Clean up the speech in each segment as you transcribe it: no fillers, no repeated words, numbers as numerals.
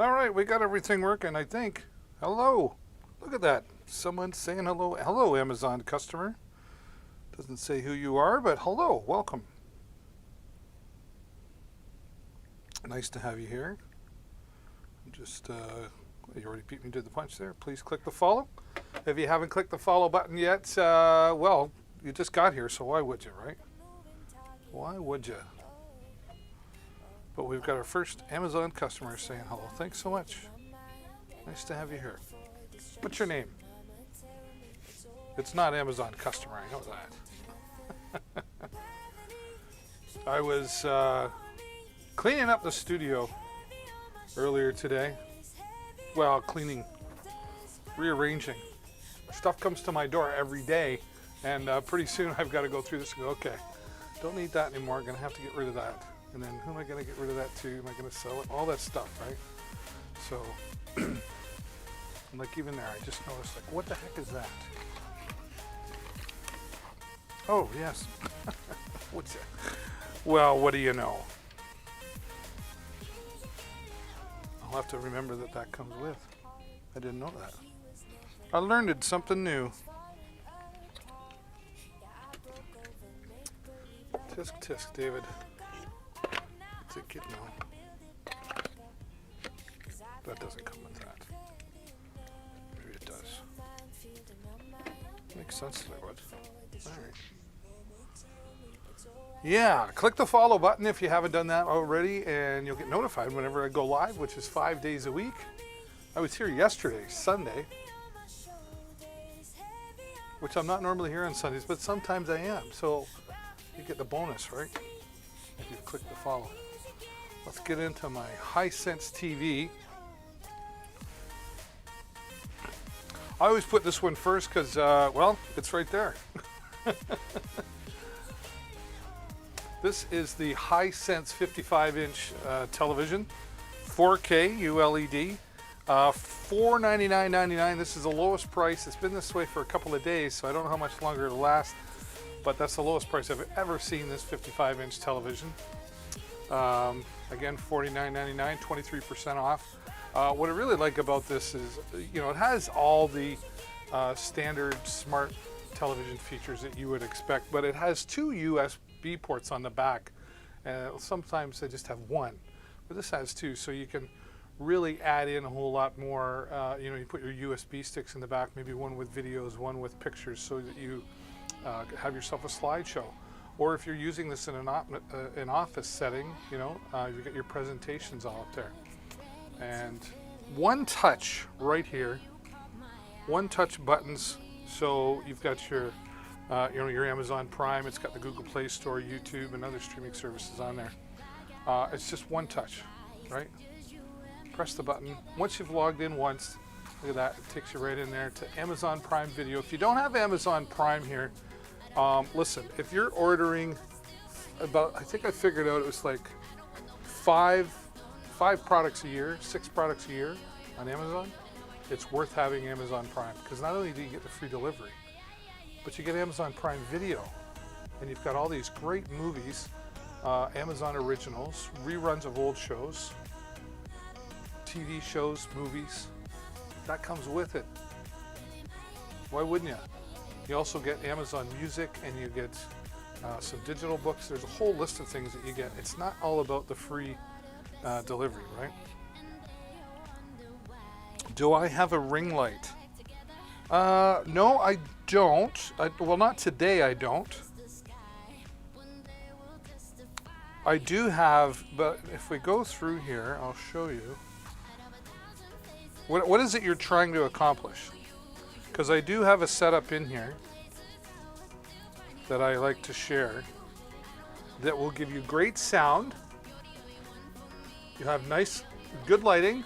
All right, we got everything working, I think. Hello. Look at that. Someone saying hello. Hello, Amazon customer. Doesn't say who you are, but hello. Welcome. Nice to have you here. Just, you already beat me to the punch there. Please click the follow. If you haven't clicked the follow button yet, well, you just got here, so why would you, right? Why would you? But we've got our first Amazon customer saying hello. Thanks so much. Nice to have you here. What's your name? It's not Amazon customer, I know that. I was cleaning up the studio earlier today. Well, cleaning, rearranging. Stuff comes to my door every day, and pretty soon I've got to go through this and go, okay, don't need that anymore. I'm going to have to get rid of that. And then who am I going to get rid of that to? Am I going to sell it? All that stuff, right? So, like even there, I just noticed, like, what the heck is that? Oh, yes. What's it? Well, what do you know? I'll have to remember that that comes with. I didn't know that. I learned something new. Tisk tisk, David. What's it get now? That doesn't come with that. Maybe it does. Makes sense that it would. Alright. Yeah, click the follow button if you haven't done that already, and you'll get notified whenever I go live, which is 5 days a week. I was here yesterday, Sunday, which I'm not normally here on Sundays, but sometimes I am. So you get the bonus, right? If you click the follow. Let's get into my Hisense TV. I always put this one first because, well, it's right there. This is the Hisense 55-inch television, 4K ULED, $499.99. This is the lowest price. It's been this way for a couple of days, so I don't know how much longer it'll last, but that's the lowest price I've ever seen this 55-inch television. Again, $49.99, 23% off. What I really like about this is, you know, it has all the standard smart television features that you would expect, but it has two USB ports on the back. Sometimes they just have one, but this has two, so you can really add in a whole lot more. You know, you put your USB sticks in the back, maybe one with videos, one with pictures, so that you have yourself a slideshow. Or if you're using this in an office setting, you know, you get your presentations all up there. And one touch right here, one touch buttons. So you've got your, you know, your Amazon Prime. It's got the Google Play Store, YouTube, and other streaming services on there. It's just one touch, right? Press the button. Once you've logged in once, look at that. It takes you right in there to Amazon Prime Video. If you don't have Amazon Prime here, listen, if you're ordering about, I think I figured out it was like five products a year, 6 products a year on Amazon, it's worth having Amazon Prime, because not only do you get the free delivery, but you get Amazon Prime Video, and you've got all these great movies, Amazon originals, reruns of old shows, TV shows, movies. That comes with it. Why wouldn't you? You also get Amazon Music, and you get some digital books. There's a whole list of things that you get. It's not all about the free delivery, right? Do I have a ring light? No, I don't. Well, not today, I don't. I do have, but if we go through here, I'll show you. What is it you're trying to accomplish? Because I do have a setup in here that I like to share that will give you great sound. You have nice, good lighting,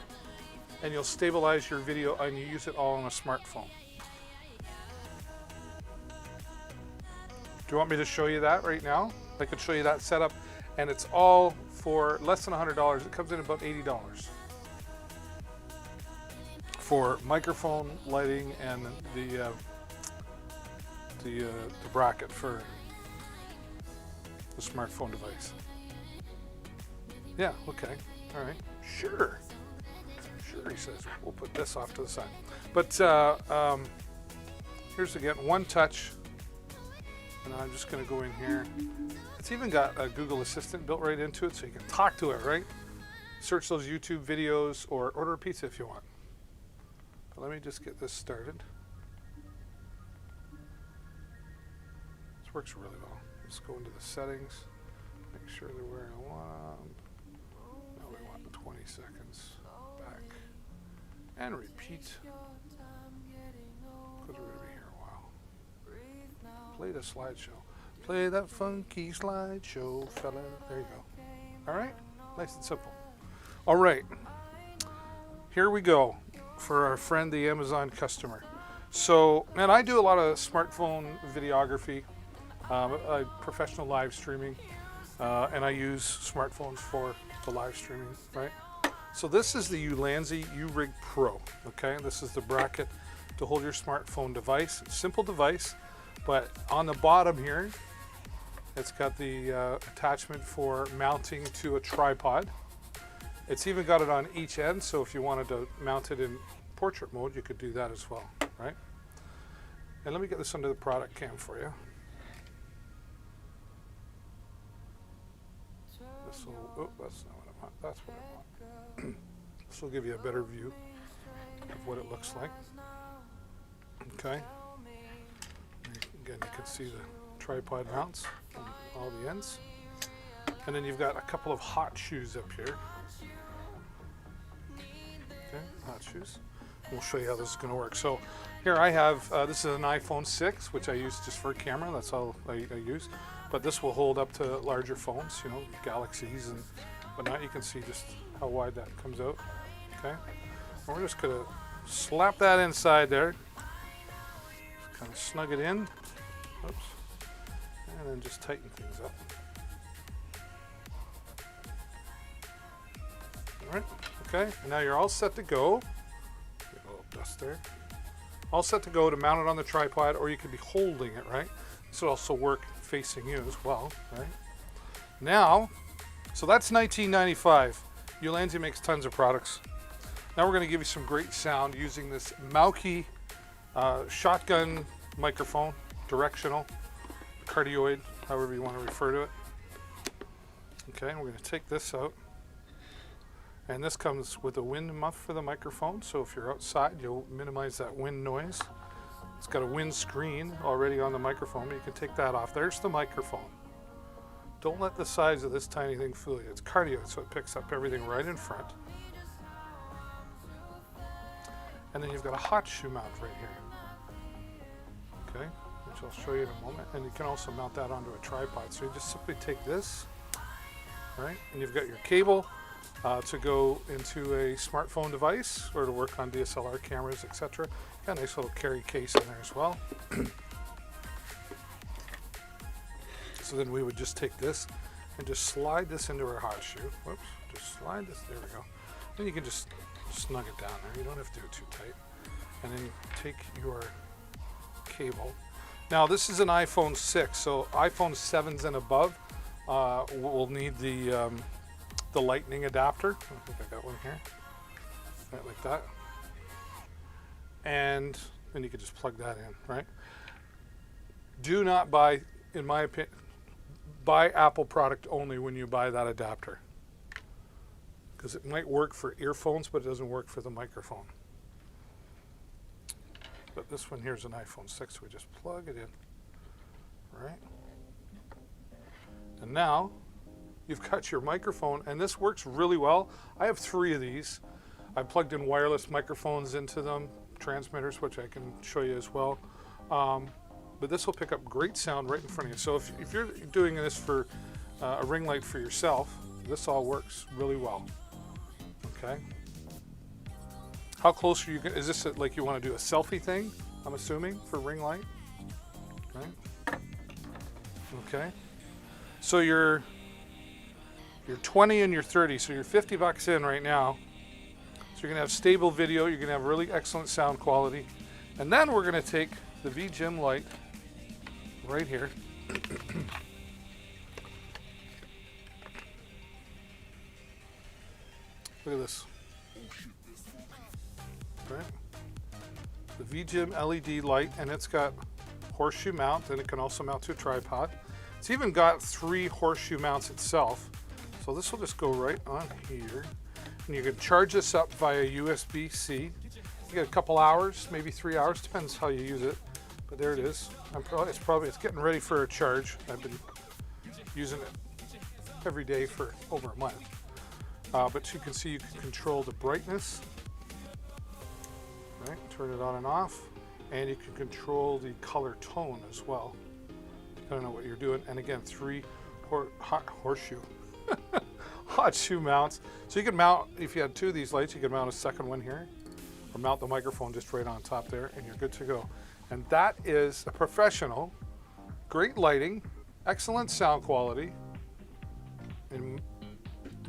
and you'll stabilize your video, and you use it all on a smartphone. Do you want me to show you that right now? I could show you that setup, and it's all for less than $100. It comes in about $80 for microphone, lighting, and the bracket for the smartphone device. Yeah, okay, all right, sure. there he says. We'll put this off to the side. But here's again, one touch. And I'm just going to go in here. It's even got a Google Assistant built right into it, so you can talk to it, right? Search those YouTube videos or order a pizza if you want. But let me just get this started. This works really well. Let's go into the settings. Make sure that we're in one. Now we want 20 seconds. Back. And repeat. Because we're going to be here a while. Play the slideshow. Play that funky slideshow, fella. There you go. All right? Nice and simple. All right. Here we go for our friend, the Amazon customer. So, and I do a lot of smartphone videography, professional live streaming, and I use smartphones for the live streaming, right? So this is the Ulanzi U-Rig Pro, okay? This is the bracket to hold your smartphone device. Simple device, but on the bottom here, it's got the attachment for mounting to a tripod. It's even got it on each end, so if you wanted to mount it in portrait mode, you could do that as well, right? And let me get this under the product cam for you. This will, oh, that's not what I want. That's what I want. This will give you a better view of what it looks like. Okay. Again, you can see the tripod mounts on all the ends. And then you've got a couple of hot shoes up here. Okay, hot shoes. We'll show you how this is going to work. So here I have, this is an iPhone 6, which I use just for a camera. That's all I use. But this will hold up to larger phones, you know, Galaxies and whatnot. You can see just how wide that comes out. Okay. And we're just going to slap that inside there. Just kind of snug it in. Oops. And then just tighten things up. All right. Okay. And now you're all set to go. Get a little dust there. All set to go to mount it on the tripod, or you could be holding it, right? This will also work facing you as well, right? Now, so that's $19.95. Ulanzi makes tons of products. Now we're going to give you some great sound using this Mauke shotgun microphone, directional, cardioid, however you want to refer to it. Okay, and we're going to take this out. And this comes with a wind muff for the microphone, so if you're outside, you'll minimize that wind noise. It's got a wind screen already on the microphone, but you can take that off. There's the microphone. Don't let the size of this tiny thing fool you. It's cardioid, so it picks up everything right in front. And then you've got a hot shoe mount right here. Okay, which I'll show you in a moment. And you can also mount that onto a tripod. So you just simply take this, right? And you've got your cable to go into a smartphone device or to work on DSLR cameras, etc. Got a nice little carry case in there as well. So then we would just take this and just slide this into our hot shoe. Whoops, just slide this, there we go. Then you can just snug it down there. You don't have to do it too tight. And then take your cable. Now this is an iPhone 6, so iPhone 7s and above will need the lightning adapter. I think I got one here. Right, like that. And then you can just plug that in, right? Do not buy, in my opinion, buy Apple product only when you buy that adapter. Because it might work for earphones, but it doesn't work for the microphone. But this one here is an iPhone 6, so we just plug it in, right? And now, you've got your microphone, and this works really well. I have 3 of these. I plugged in wireless microphones into them, transmitters, which I can show you as well. But this will pick up great sound right in front of you. So if you're doing this for a ring light for yourself, this all works really well. Okay. How close are you? Is this like you want to do a selfie thing? I'm assuming for ring light. Right. Okay. So you're 20 and you're 30, so you're 50 bucks in right now. So you're gonna have stable video, you're gonna have really excellent sound quality. And then we're gonna take the VGym light right here. Look at this. right? The VGM LED light, and it's got horseshoe mount, and it can also mount to a tripod. It's even got 3 horseshoe mounts itself. So this will just go right on here. And you can charge this up via USB-C. You get a couple hours, maybe 3 hours, depends how you use it. But there it is. It's getting ready for a charge. I've been using it every day for over a month. But you can see you can control the brightness, right? Turn it on and off, and you can control the color tone as well, depending on what you're doing. And again, 3 horseshoe hot shoe mounts. So you can mount, if you had 2 of these lights, you can mount a second one here, or mount the microphone just right on top there, and you're good to go. And that is a professional, great lighting, excellent sound quality, and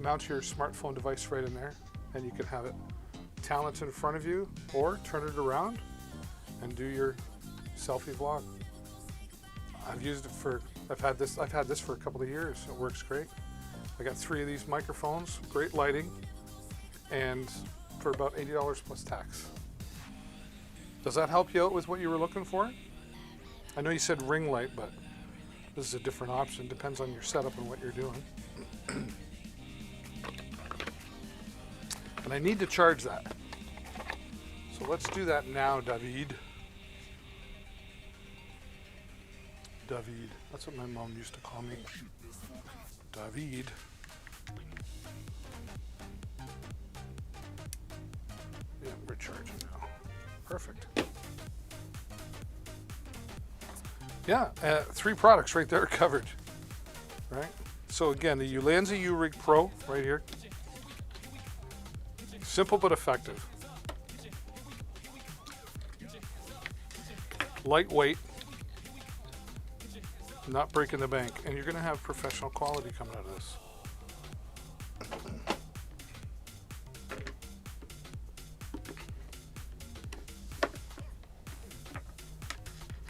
mount your smartphone device right in there, and you can have it talent in front of you, or turn it around and do your selfie vlog. I've used it for, I've had this for a couple of years. It works great. I got 3 of these microphones, great lighting, and for about $80 plus tax. Does that help you out with what you were looking for? I know you said ring light, but this is a different option. Depends on your setup and what you're doing. And I need to charge that. So let's do that now, David. David. That's what my mom used to call me. David. Yeah, we're charging now. Perfect. Yeah, 3 products right there covered. Right? So again, the Ulanzi U-Rig Pro right here. Simple but effective. Lightweight. Not breaking the bank. And you're going to have professional quality coming out of this.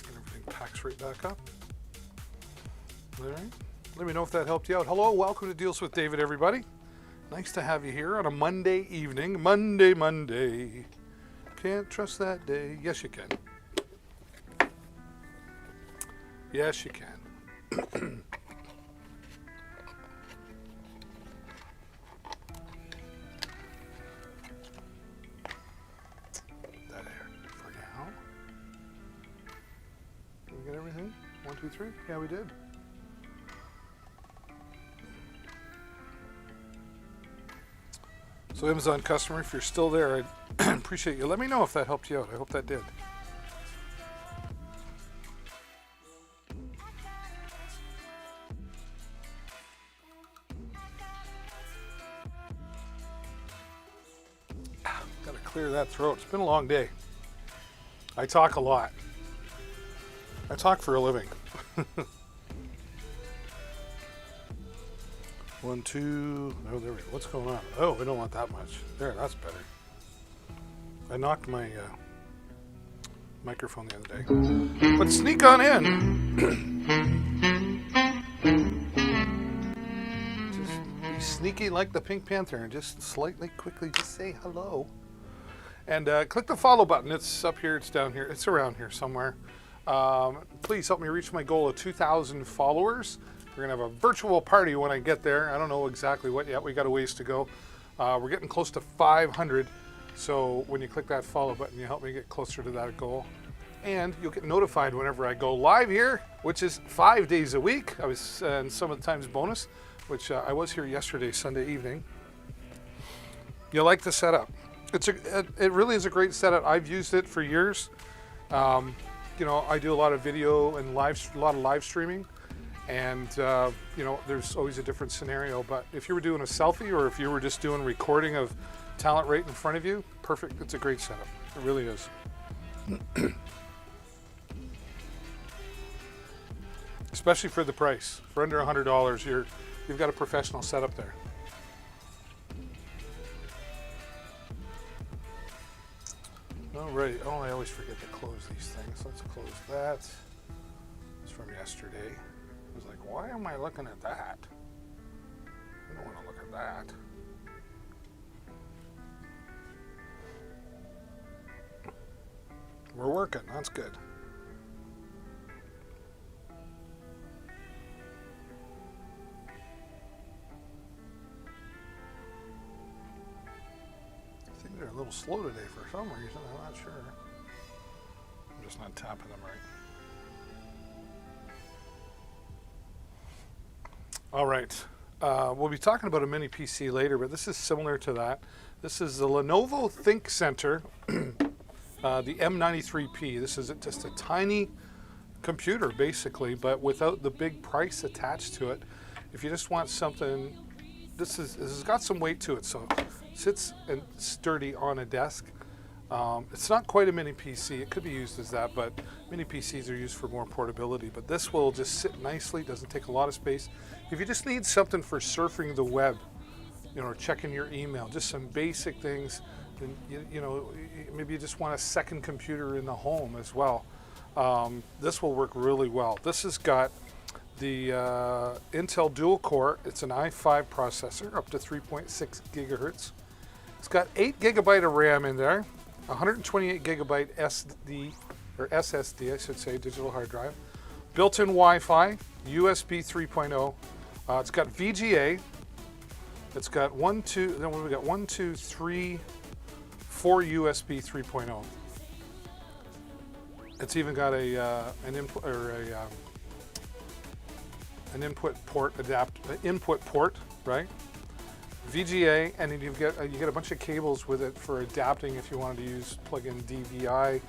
And everything packs right back up. All right. Let me know if that helped you out. Hello, welcome to Deals with David, everybody. Nice to have you here on a Monday evening. Monday. Can't trust that day. Yes, you can. Yes, you can. That there for now. Did we get everything? 1, 2, 3? Yeah, we did. So Amazon customer, if you're still there, I appreciate you. Let me know if that helped you out. I hope that did. Gotta clear that throat. It's been a long day. I talk a lot. I talk for a living. 1, 2, oh, there we go. What's going on? Oh, we don't want that much. There, that's better. I knocked my microphone the other day. But sneak on in. Just be sneaky like the Pink Panther and just slightly, quickly, just say hello. And click the follow button. It's up here, it's down here, it's around here somewhere. Please help me reach my goal of 2,000 followers. We're going to have a virtual party when I get there. I don't know exactly what yet. We got a ways to go. We're getting close to 500. So when you click that follow button, you help me get closer to that goal. And you'll get notified whenever I go live here, which is 5 days a week. I was, and some of the times bonus, which I was here yesterday, Sunday evening. You like the setup. It really is a great setup. I've used it for years. You know, I do a lot of video and a lot of live streaming. And, you know, there's always a different scenario. But if you were doing a selfie or if you were just doing recording of talent right in front of you, perfect. It's a great setup. It really is. Especially for the price. For under $100, you've got a professional setup there. All right. Oh, I always forget to close these things. Let's close that. It's from yesterday. I was like, why am I looking at that? I don't want to look at that. we're working. That's good. I think they're a little slow today for some reason. I'm not sure. I'm just not tapping them right. All right. We'll be talking about a mini PC later, but this is similar to that. This is the Lenovo ThinkCentre, the M93P. This is just a tiny computer, basically, but without the big price attached to it. If you just want something, this has got some weight to it, so it sits and sturdy on a desk. It's not quite a mini PC. It could be used as that, but mini PCs are used for more portability. But this will just sit nicely, doesn't take a lot of space. If you just need something for surfing the web, you know, or checking your email, just some basic things, and you know, maybe you just want a second computer in the home as well. This will work really well. This has got the Intel dual core. It's an i5 processor, up to 3.6 gigahertz. It's got 8 gigabyte of RAM in there. 128 gigabyte SD, or SSD, I should say, digital hard drive. Built-in Wi-Fi, USB 3.0. It's got VGA. It's got 4 USB 3.0. It's even got an input port, right? VGA, and then you get a bunch of cables with it for adapting if you wanted to use plug-in DVI,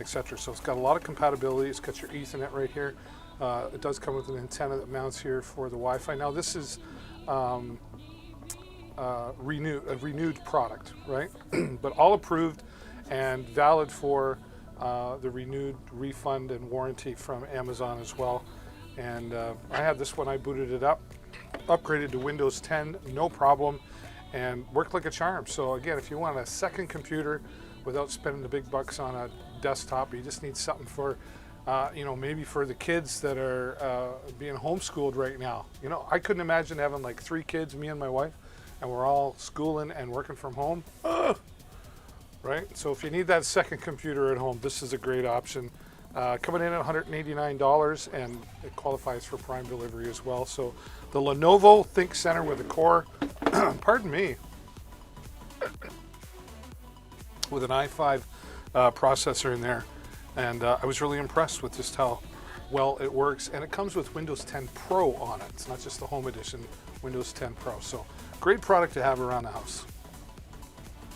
etc. So it's got a lot of compatibility. It's got your Ethernet right here. It does come with an antenna that mounts here for the Wi-Fi. Now this is a renewed product, right? But all approved and valid for the renewed refund and warranty from Amazon as well. And I had this when I booted it up. Upgraded to Windows 10, no problem, and worked like a charm. So again, if you want a second computer without spending the big bucks on a desktop, you just need something for, you know, maybe for the kids that are being homeschooled right now. You know, I couldn't imagine having like 3 kids, me and my wife, and we're all schooling and working from home. Right? So if you need that second computer at home, this is a great option. Coming in at $189, and it qualifies for Prime delivery as well. So the Lenovo ThinkCentre with a core, pardon me, with an i5 processor in there. And I was really impressed with just how well it works. And it comes with Windows 10 Pro on it. It's not just the Home Edition, Windows 10 Pro. So great product to have around the house.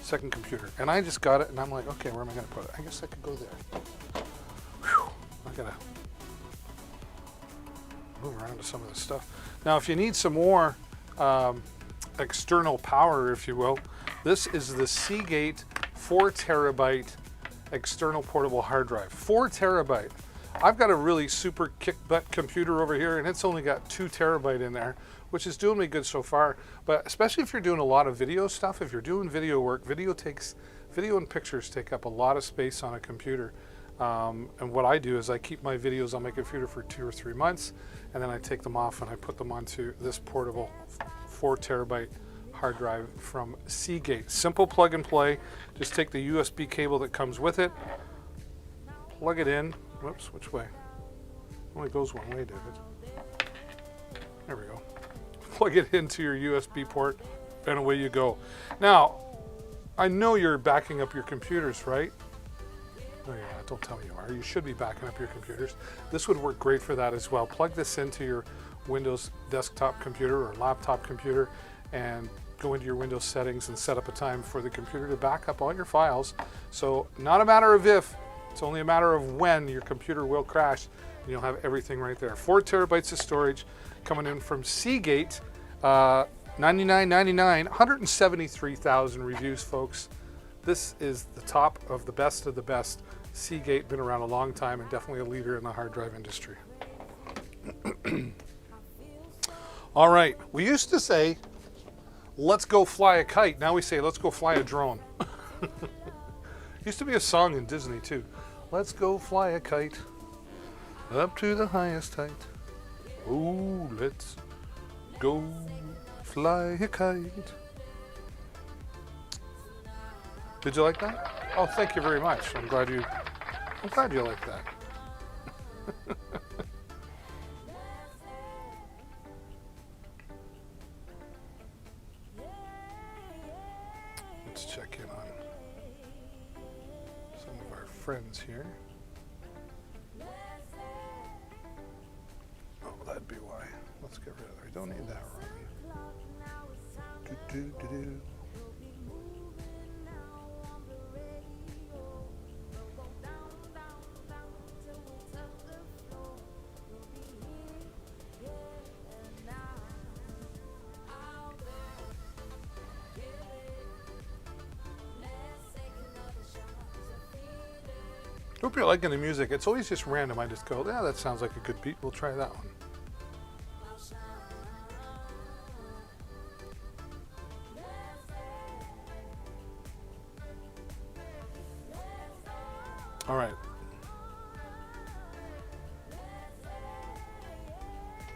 Second computer. And I just got it, and I'm like, okay, where am I going to put it? I guess I could go there. I gotta move around to some of this stuff. Now, if you need some more external power, if you will, this is the Seagate 4 terabyte external portable hard drive. 4 terabyte. I've got a really super kick-butt computer over here, and it's only got 2 terabyte in there, which is doing me good so far. But especially if you're doing a lot of video stuff, if you're doing video work, video and pictures take up a lot of space on a computer. And what I do is I keep my videos on my computer for 2 or 3 months, and then I take them off and I put them onto this portable 4 terabyte hard drive from Seagate. Simple plug and play. Just take the USB cable that comes with it, plug it in. Whoops, which way? Only goes one way, David. There we go. Plug it into your USB port, and away you go. Now, I know you're backing up your computers, right? Oh yeah, don't tell me you are. You should be backing up your computers. This would work great for that as well. Plug this into your Windows desktop computer or laptop computer and go into your Windows settings and set up a time for the computer to back up all your files. So not a matter of if, it's only a matter of when your computer will crash, and you'll have everything right there. 4 terabytes of storage coming in from Seagate, $99.99, 173,000 reviews, folks. This is the top of the best of the best. Seagate, been around a long time and definitely a leader in the hard drive industry. All right, we used to say, let's go fly a kite. Now we say, let's go fly a drone. Used to be a song in Disney too. Let's go fly a kite up to the highest height. Oh, let's go fly a kite. Did you like that? Oh, thank you very much. I'm glad you I'm glad you like that. Let's check in on some of our friends here. Oh, that'd be why. Let's get rid of that. We don't need that running. Do, do, do, do. Hope you're liking the music. It's always just random. I just go, yeah, that sounds like a good beat. We'll try that one. All right.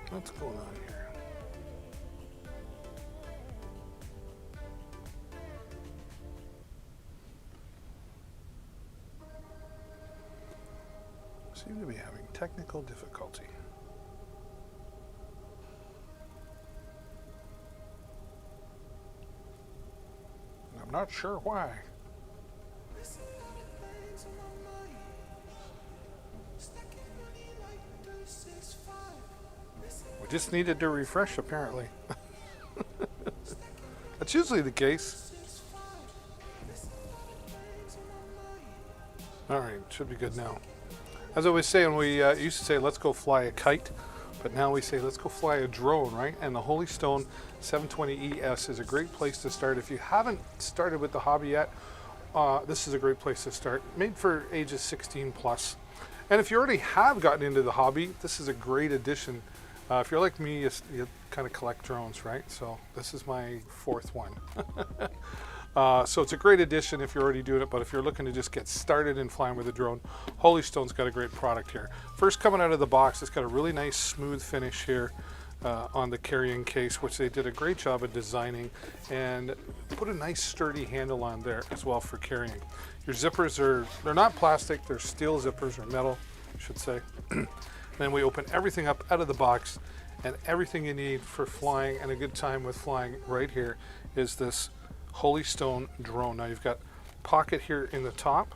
What's going on here? Seem to be having technical difficulty. I'm not sure why. We just needed to refresh, apparently. That's usually the case. All right, should be good now. As I was saying, we used to say, let's go fly a kite, but now we say, let's go fly a drone, right? And the Holystone 720ES is a great place to start. If you haven't started with the hobby yet, this is a great place to start. Made for ages 16 plus. And if you already have gotten into the hobby, this is a great addition. If you're like me, you kind of collect drones, right? So this is my fourth one. So it's a great addition if you're already doing it, but if you're looking to just get started in flying with a drone, Holystone's got a great product here. First, coming out of the box, it's got a really nice smooth finish here on the carrying case, which they did a great job of designing, and put a nice sturdy handle on there as well for carrying. Your zippers they're not plastic, they're steel zippers, or metal, I should say. Then we open everything up out of the box, and everything you need for flying and a good time with flying right here is this Holystone drone. Now you've got pocket here in the top,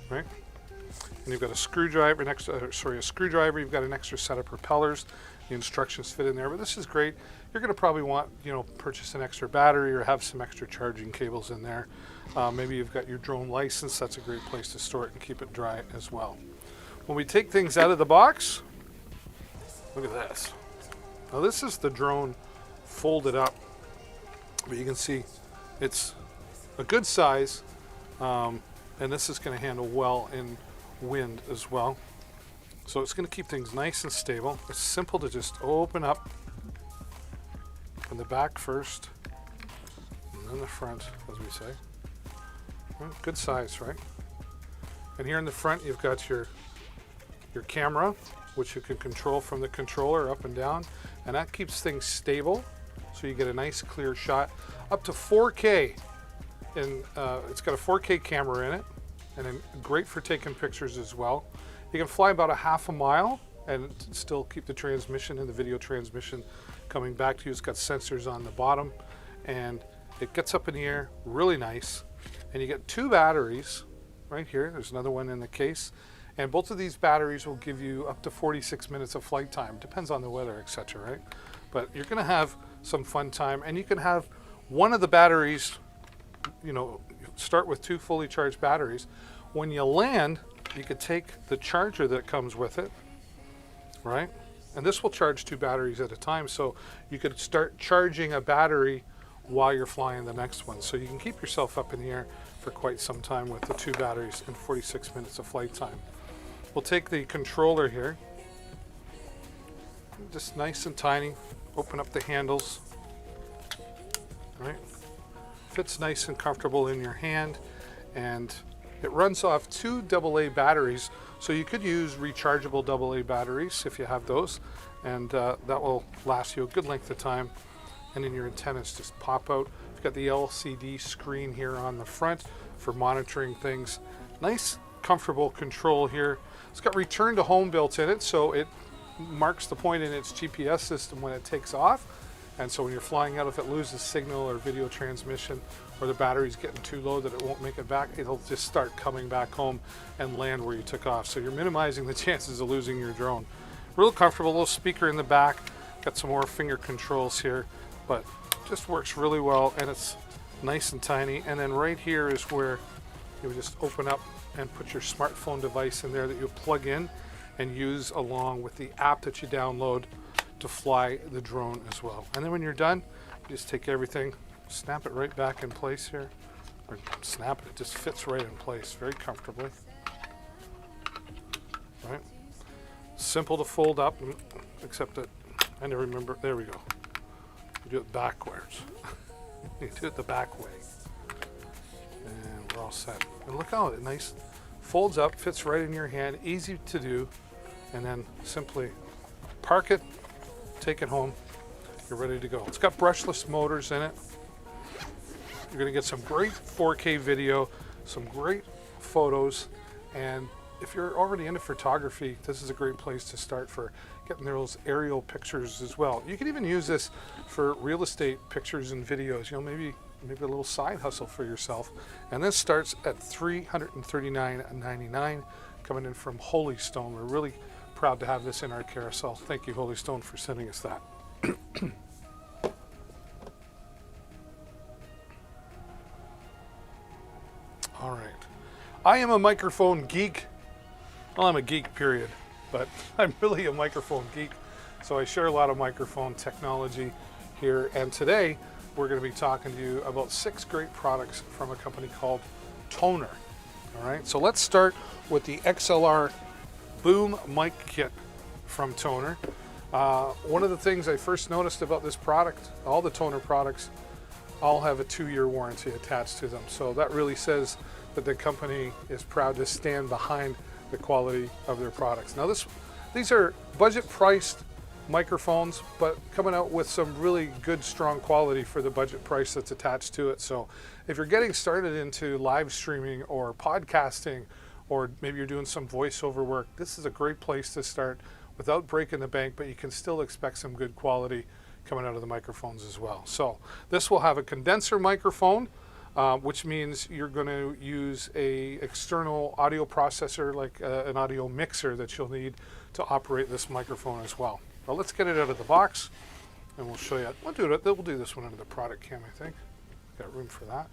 right? And you've got a screwdriver you've got an extra set of propellers. The instructions fit in there, but this is great. You're going to probably want, purchase an extra battery or have some extra charging cables in there. Maybe you've got your drone license. That's a great place to store it and keep it dry as well. When we take things out of the box, look at this. Now this is the drone folded up, but you can see it's a good size, and this is going to handle well in wind as well. So it's going to keep things nice and stable. It's simple to just open up from the back first, and then the front, as we say. Well, good size, right? And here in the front, you've got your camera, which you can control from the controller up and down, and that keeps things stable, so you get a nice clear shot up to 4K. And it's got a 4K camera in it, and then great for taking pictures as well. You can fly about a half a mile and still keep the transmission and the video transmission coming back to you. It's got sensors on the bottom, and it gets up in the air really nice. And you get 2 batteries right here. There's another one in the case. And both of these batteries will give you up to 46 minutes of flight time. Depends on the weather, etc., right? But you're going to have some fun time, and you can have one of the batteries, start with 2 fully charged batteries. When you land, you could take the charger that comes with it, right? And this will charge 2 batteries at a time, so you could start charging a battery while you're flying the next one. So you can keep yourself up in the air for quite some time with the 2 batteries and 46 minutes of flight time. We'll take the controller here, just nice and tiny, open up the handles, right? Fits nice and comfortable in your hand, and it runs off 2 AA batteries, so you could use rechargeable AA batteries if you have those, and that will last you a good length of time. And then your antennas just pop out. You've got the LCD screen here on the front for monitoring things. Nice comfortable control here. It's got return to home built in it, so it marks the point in its GPS system when it takes off. And so when you're flying out, if it loses signal or video transmission, or the battery's getting too low that it won't make it back, it'll just start coming back home and land where you took off. So you're minimizing the chances of losing your drone. Real comfortable, little speaker in the back. Got some more finger controls here, but just works really well, and it's nice and tiny. And then right here is where you would just open up and put your smartphone device in there that you plug in and use along with the app that you download to fly the drone as well. And then when you're done, you just take everything, snap it right back in place here, or snap it, it just fits right in place very comfortably. Right? Simple to fold up, except that I never remember, there we go. You do it backwards. You do it the back way. And we're all set. And look how it nice folds up, fits right in your hand, easy to do, and then simply park it, take it home, you're ready to go. It's got brushless motors in it. You're going to get some great 4K video, some great photos, and if you're already into photography, this is a great place to start for getting those aerial pictures as well. You can even use this for real estate pictures and videos, you know, maybe a little side hustle for yourself. And this starts at $339.99, coming in from Holystone. We're really proud to have this in our carousel. Thank you, Holystone, for sending us that. All right. I am a microphone geek. Well, I'm a geek, period, but I'm really a microphone geek. So I share a lot of microphone technology here. And today we're going to be talking to you about 6 great products from a company called Tonor. All right. So let's start with the XLR Boom Mic Kit from Tonor. One of the things I first noticed about this product, all the Tonor products all have a 2-year warranty attached to them. So that really says that the company is proud to stand behind the quality of their products. Now these are budget priced microphones, but coming out with some really good, strong quality for the budget price that's attached to it. So if you're getting started into live streaming or podcasting, or maybe you're doing some voiceover work, this is a great place to start without breaking the bank, but you can still expect some good quality coming out of the microphones as well. So this will have a condenser microphone, which means you're going to use a external audio processor, like an audio mixer that you'll need to operate this microphone as well. Well, let's get it out of the box and we'll show you. We'll do this one under the product cam, I think. Got room for that.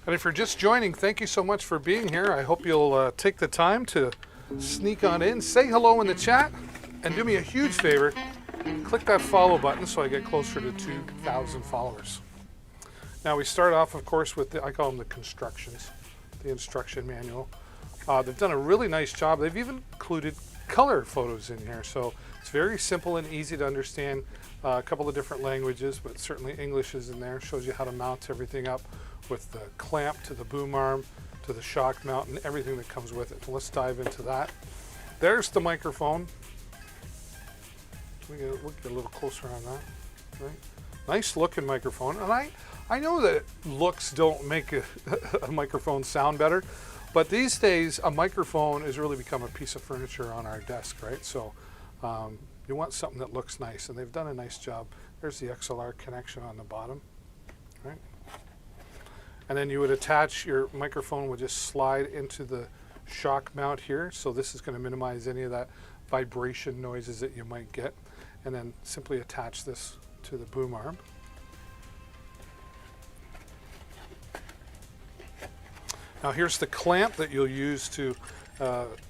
And if you're just joining, thank you so much for being here. I hope you'll take the time to sneak on in, say hello in the chat, and do me a huge favor, click that follow button so I get closer to 2,000 followers. Now we start off, of course, with I call them the constructions, the instruction manual. They've done a really nice job. They've even included color photos in here, so it's very simple and easy to understand. A couple of different languages, but certainly English is in there. Shows you how to mount everything up with the clamp to the boom arm, to the shock mount, and everything that comes with it. So let's dive into that. There's the microphone. We'll get a little closer on that. Right? Nice looking microphone. And I know that looks don't make a microphone sound better, but these days a microphone has really become a piece of furniture on our desk, right? So you want something that looks nice, and they've done a nice job. There's the XLR connection on the bottom, right? And then you would attach your microphone, would just slide into the shock mount here. So this is going to minimize any of that vibration noises that you might get. And then simply attach this to the boom arm. Now here's the clamp that you'll use to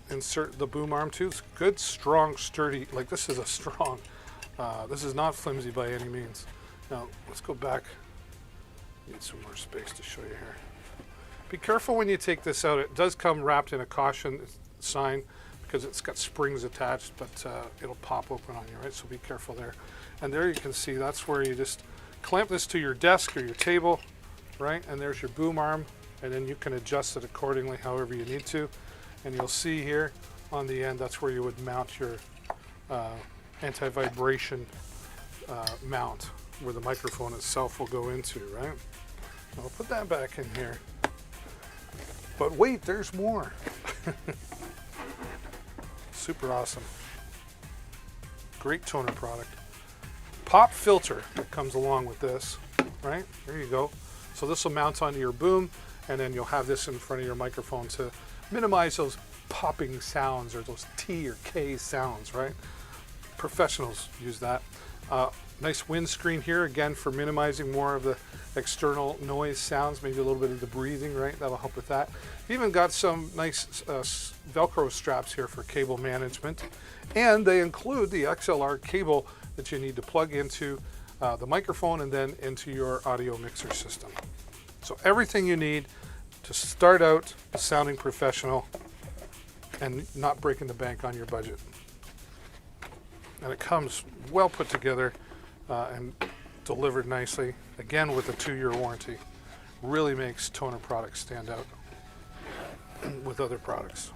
insert the boom arm to. It's good, strong, sturdy. Like this is a strong, this is not flimsy by any means. Now let's go back. Need some more space to show you here. Be careful when you take this out. It does come wrapped in a caution sign because it's got springs attached, but it'll pop open on you, right? So be careful there. And there you can see that's where you just clamp this to your desk or your table, right? And there's your boom arm, and then you can adjust it accordingly however you need to. And you'll see here on the end, that's where you would mount your anti-vibration mount, where the microphone itself will go into, right? I'll put that back in here. But wait, there's more. Super awesome. Great toner product. Pop filter that comes along with this, right? There you go. So this will mount onto your boom, and then you'll have this in front of your microphone to minimize those popping sounds or those T or K sounds, right? Professionals use that. Nice windscreen here, again, for minimizing more of the external noise sounds, maybe a little bit of the breathing, right? That'll help with that. You've even got some nice Velcro straps here for cable management. And they include the XLR cable that you need to plug into the microphone and then into your audio mixer system. So everything you need to start out sounding professional and not breaking the bank on your budget. And it comes well put together and delivered nicely, again with a 2-year warranty. Really makes toner products stand out with other products.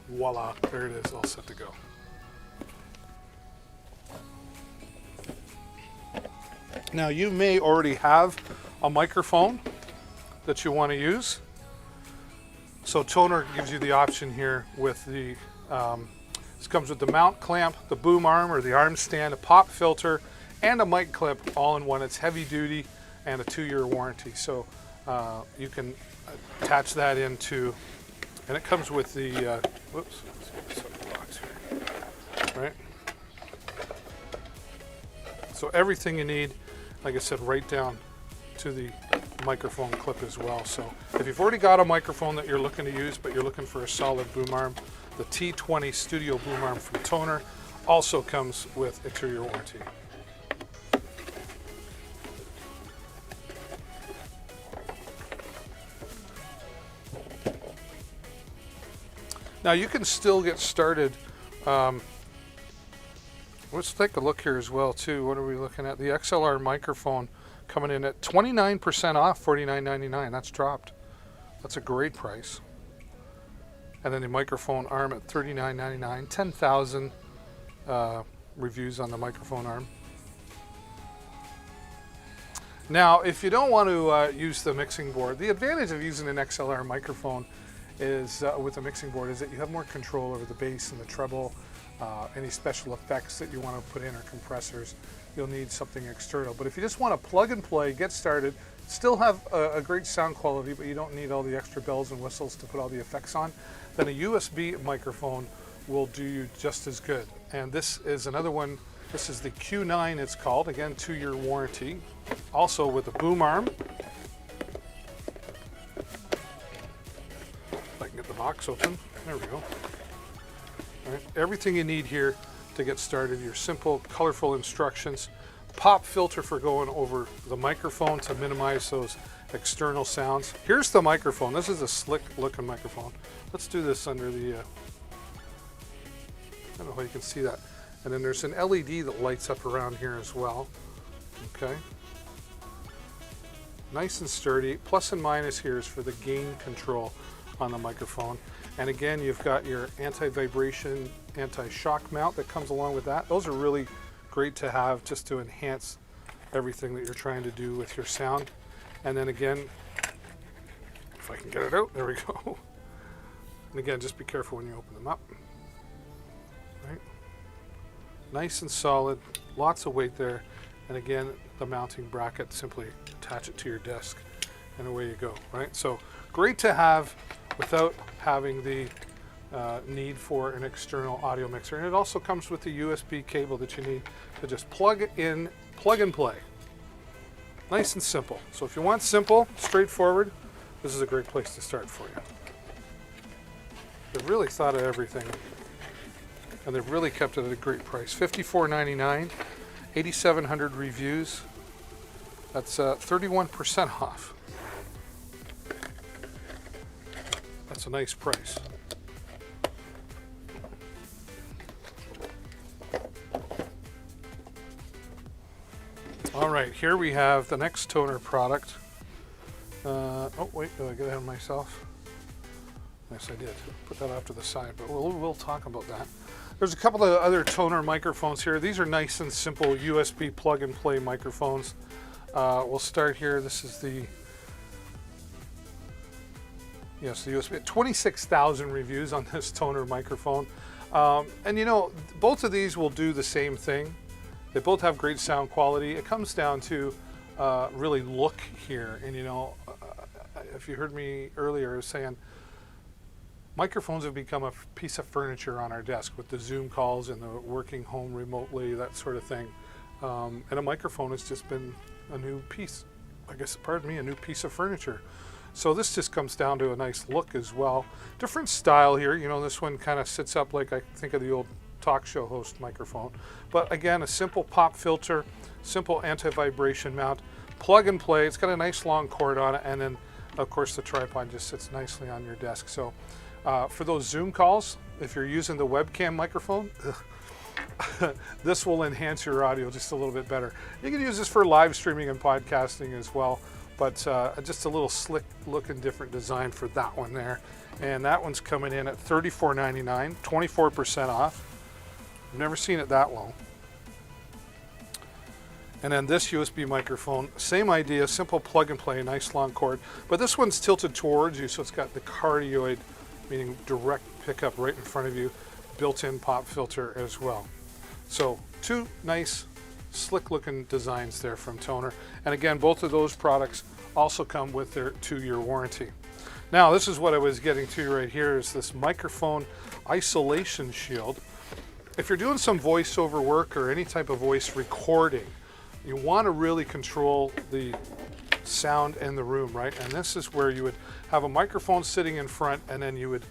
Voila, there it is, all set to go. Now you may already have a microphone that you want to use. So Toner gives you the option here with the, this comes with the mount clamp, the boom arm or the arm stand, a pop filter, and a mic clip all in one. It's heavy duty and a 2-year warranty. So you can attach that into, and it comes with the, whoops, let's get this out of the box here, right? So everything you need, like I said, right down to the microphone clip as well. So if you've already got a microphone that you're looking to use, but you're looking for a solid boom arm, the T20 Studio Boom Arm from Toner also comes with a 2-year warranty. Now you can still get started. Let's take a look here as well too. What are we looking at? The XLR microphone coming in at 29% off, $49.99. That's dropped. That's a great price. And then the microphone arm at $39.99. 10,000 reviews on the microphone arm. Now, if you don't want to use the mixing board, the advantage of using an XLR microphone is with a mixing board is that you have more control over the bass and the treble. Any special effects that you want to put in or compressors, you'll need something external. But if you just want to plug and play, get started, still have a great sound quality, but you don't need all the extra bells and whistles to put all the effects on, then a USB microphone will do you just as good. And this is another one. This is the Q9, it's called. Again, 2-year warranty. Also with a boom arm. If I can get the box open. There we go. All right. Everything you need here to get started. Your simple, colorful instructions. Pop filter for going over the microphone to minimize those external sounds. Here's the microphone. This is a slick looking microphone. Let's do this under the, I don't know how you can see that. And then there's an LED that lights up around here as well. Okay. Nice and sturdy. Plus and minus here is for the gain control on the microphone. And again, you've got your anti-vibration, anti-shock mount that comes along with that. Those are really great to have just to enhance everything that you're trying to do with your sound. And then again, if I can get it out, there we go. And again, just be careful when you open them up. Right? Nice and solid, lots of weight there. And again, the mounting bracket, simply attach it to your desk and away you go, right? So great to have without having the need for an external audio mixer. And it also comes with the USB cable that you need to just plug it in, plug and play. Nice and simple. So if you want simple, straightforward, this is a great place to start for you. They've really thought of everything, and they've really kept it at a great price. $54.99, 8,700 reviews. That's 31% off. That's a nice price. All right, here we have the next toner product. Oh wait, did I get ahead of myself? Yes, I did. Put that off to the side, but we'll talk about that. There's a couple of other toner microphones here. These are nice and simple USB plug and play microphones. We'll start here. This is the USB. 26,000 reviews on this Tonor microphone. And you know, both of these will do the same thing. They both have great sound quality. It comes down to really look here. And you know, if you heard me earlier, I was saying microphones have become a piece of furniture on our desk with the Zoom calls and the working home remotely, that sort of thing. And a microphone has just been a new piece, a new piece of furniture. So this just comes down to a nice look as well. Different style here. You know, this one kind of sits up like I think of the old talk show host microphone. But again, a simple pop filter, simple anti-vibration mount, plug and play. It's got a nice long cord on it, and then of course the tripod just sits nicely on your desk. So for those Zoom calls, if you're using the webcam microphone, this will enhance your audio just a little bit better. You can use this for live streaming and podcasting as well, but just a little slick looking different design for that one there. And that one's coming in at $34.99, 24% off. I've never seen it that low. And then this USB microphone, same idea, simple plug and play, nice long cord, but this one's tilted towards you, so it's got the cardioid, meaning direct pickup right in front of you, built-in pop filter as well. So two nice slick looking designs there from Tonor. And again, both of those products also come with their 2-year warranty. Now this is what I was getting to right here, is this microphone isolation shield. If you're doing some voiceover work or any type of voice recording, you want to really control the sound in the room, right? And this is where you would have a microphone sitting in front, and then you would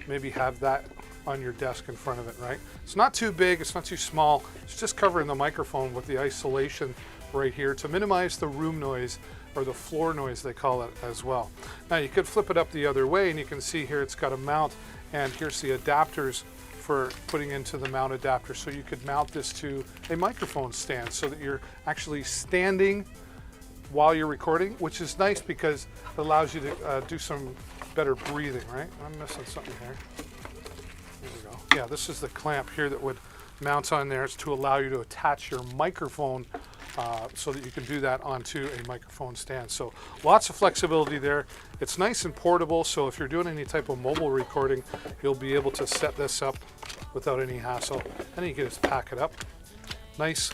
maybe have that on your desk in front of it, right? It's not too big, it's not too small. It's just covering the microphone with the isolation right here to minimize the room noise, or the floor noise they call it as well. Now you could flip it up the other way, and you can see here it's got a mount, and here's the adapters for putting into the mount adapter. So you could mount this to a microphone stand so that you're actually standing while you're recording, which is nice because it allows you to do some better breathing, right? I'm missing something here. There we go. Yeah, this is the clamp here that would mount on there. It's to allow you to attach your microphone so that you can do that onto a microphone stand. So lots of flexibility there. It's nice and portable, so if you're doing any type of mobile recording, you'll be able to set this up without any hassle. And then you can just pack it up. Nice,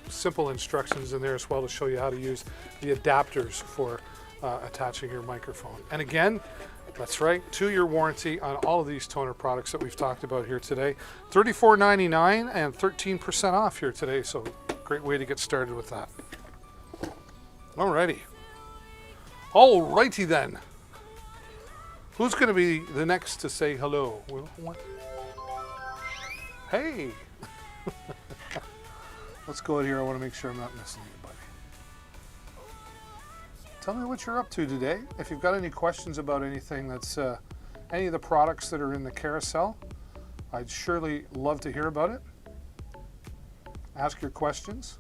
simple instructions in there as well to show you how to use the adapters for attaching your microphone. And again, that's right, 2-year warranty on all of these Tonor products that we've talked about here today. $34.99 and 13% off here today, so great way to get started with that. Alrighty. Alrighty then. Who's going to be the next to say hello? What? Hey! Let's go in here. I want to make sure I'm not missing anybody. Tell me what you're up to today. If you've got any questions about anything that's any of the products that are in the carousel, I'd surely love to hear about it. Ask your questions.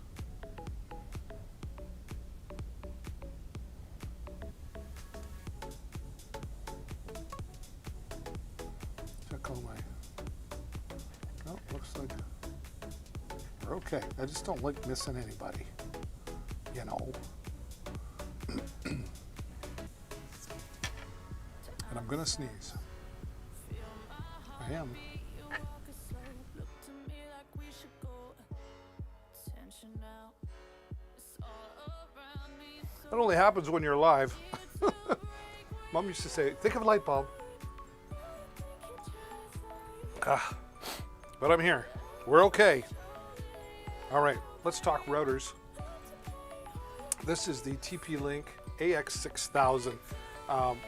Check all my... Oh, looks like we're okay. I just don't like missing anybody, you know. And I'm gonna sneeze. I am. That only happens when you're live. Mom used to say, think of a light bulb. But I'm here. We're okay. All right, let's talk routers. This is the TP-Link AX6000.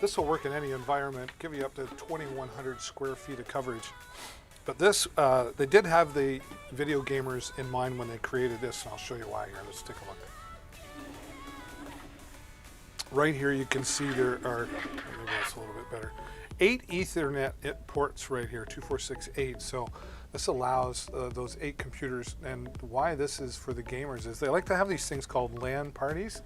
This will work in any environment, give you up to 2,100 square feet of coverage. But this, they did have the video gamers in mind when they created this, and I'll show you why here. Let's take a look. Right here you can see there are, maybe that's a little bit better, 8 Ethernet ports right here, 2468. So this allows those 8 computers, and why this is for the gamers is they like to have these things called LAN parties.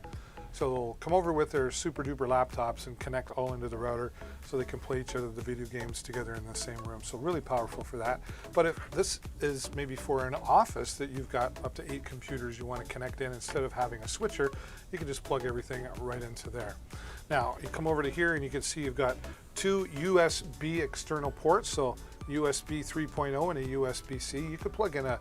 So they'll come over with their super duper laptops and connect all into the router so they can play each other the video games together in the same room. So really powerful for that. But if this is maybe for an office that you've got up to 8 computers you want to connect in, instead of having a switcher, you can just plug everything right into there. Now you come over to here and you can see you've got 2 USB external ports, so USB 3.0 and a USB-C. You could plug in an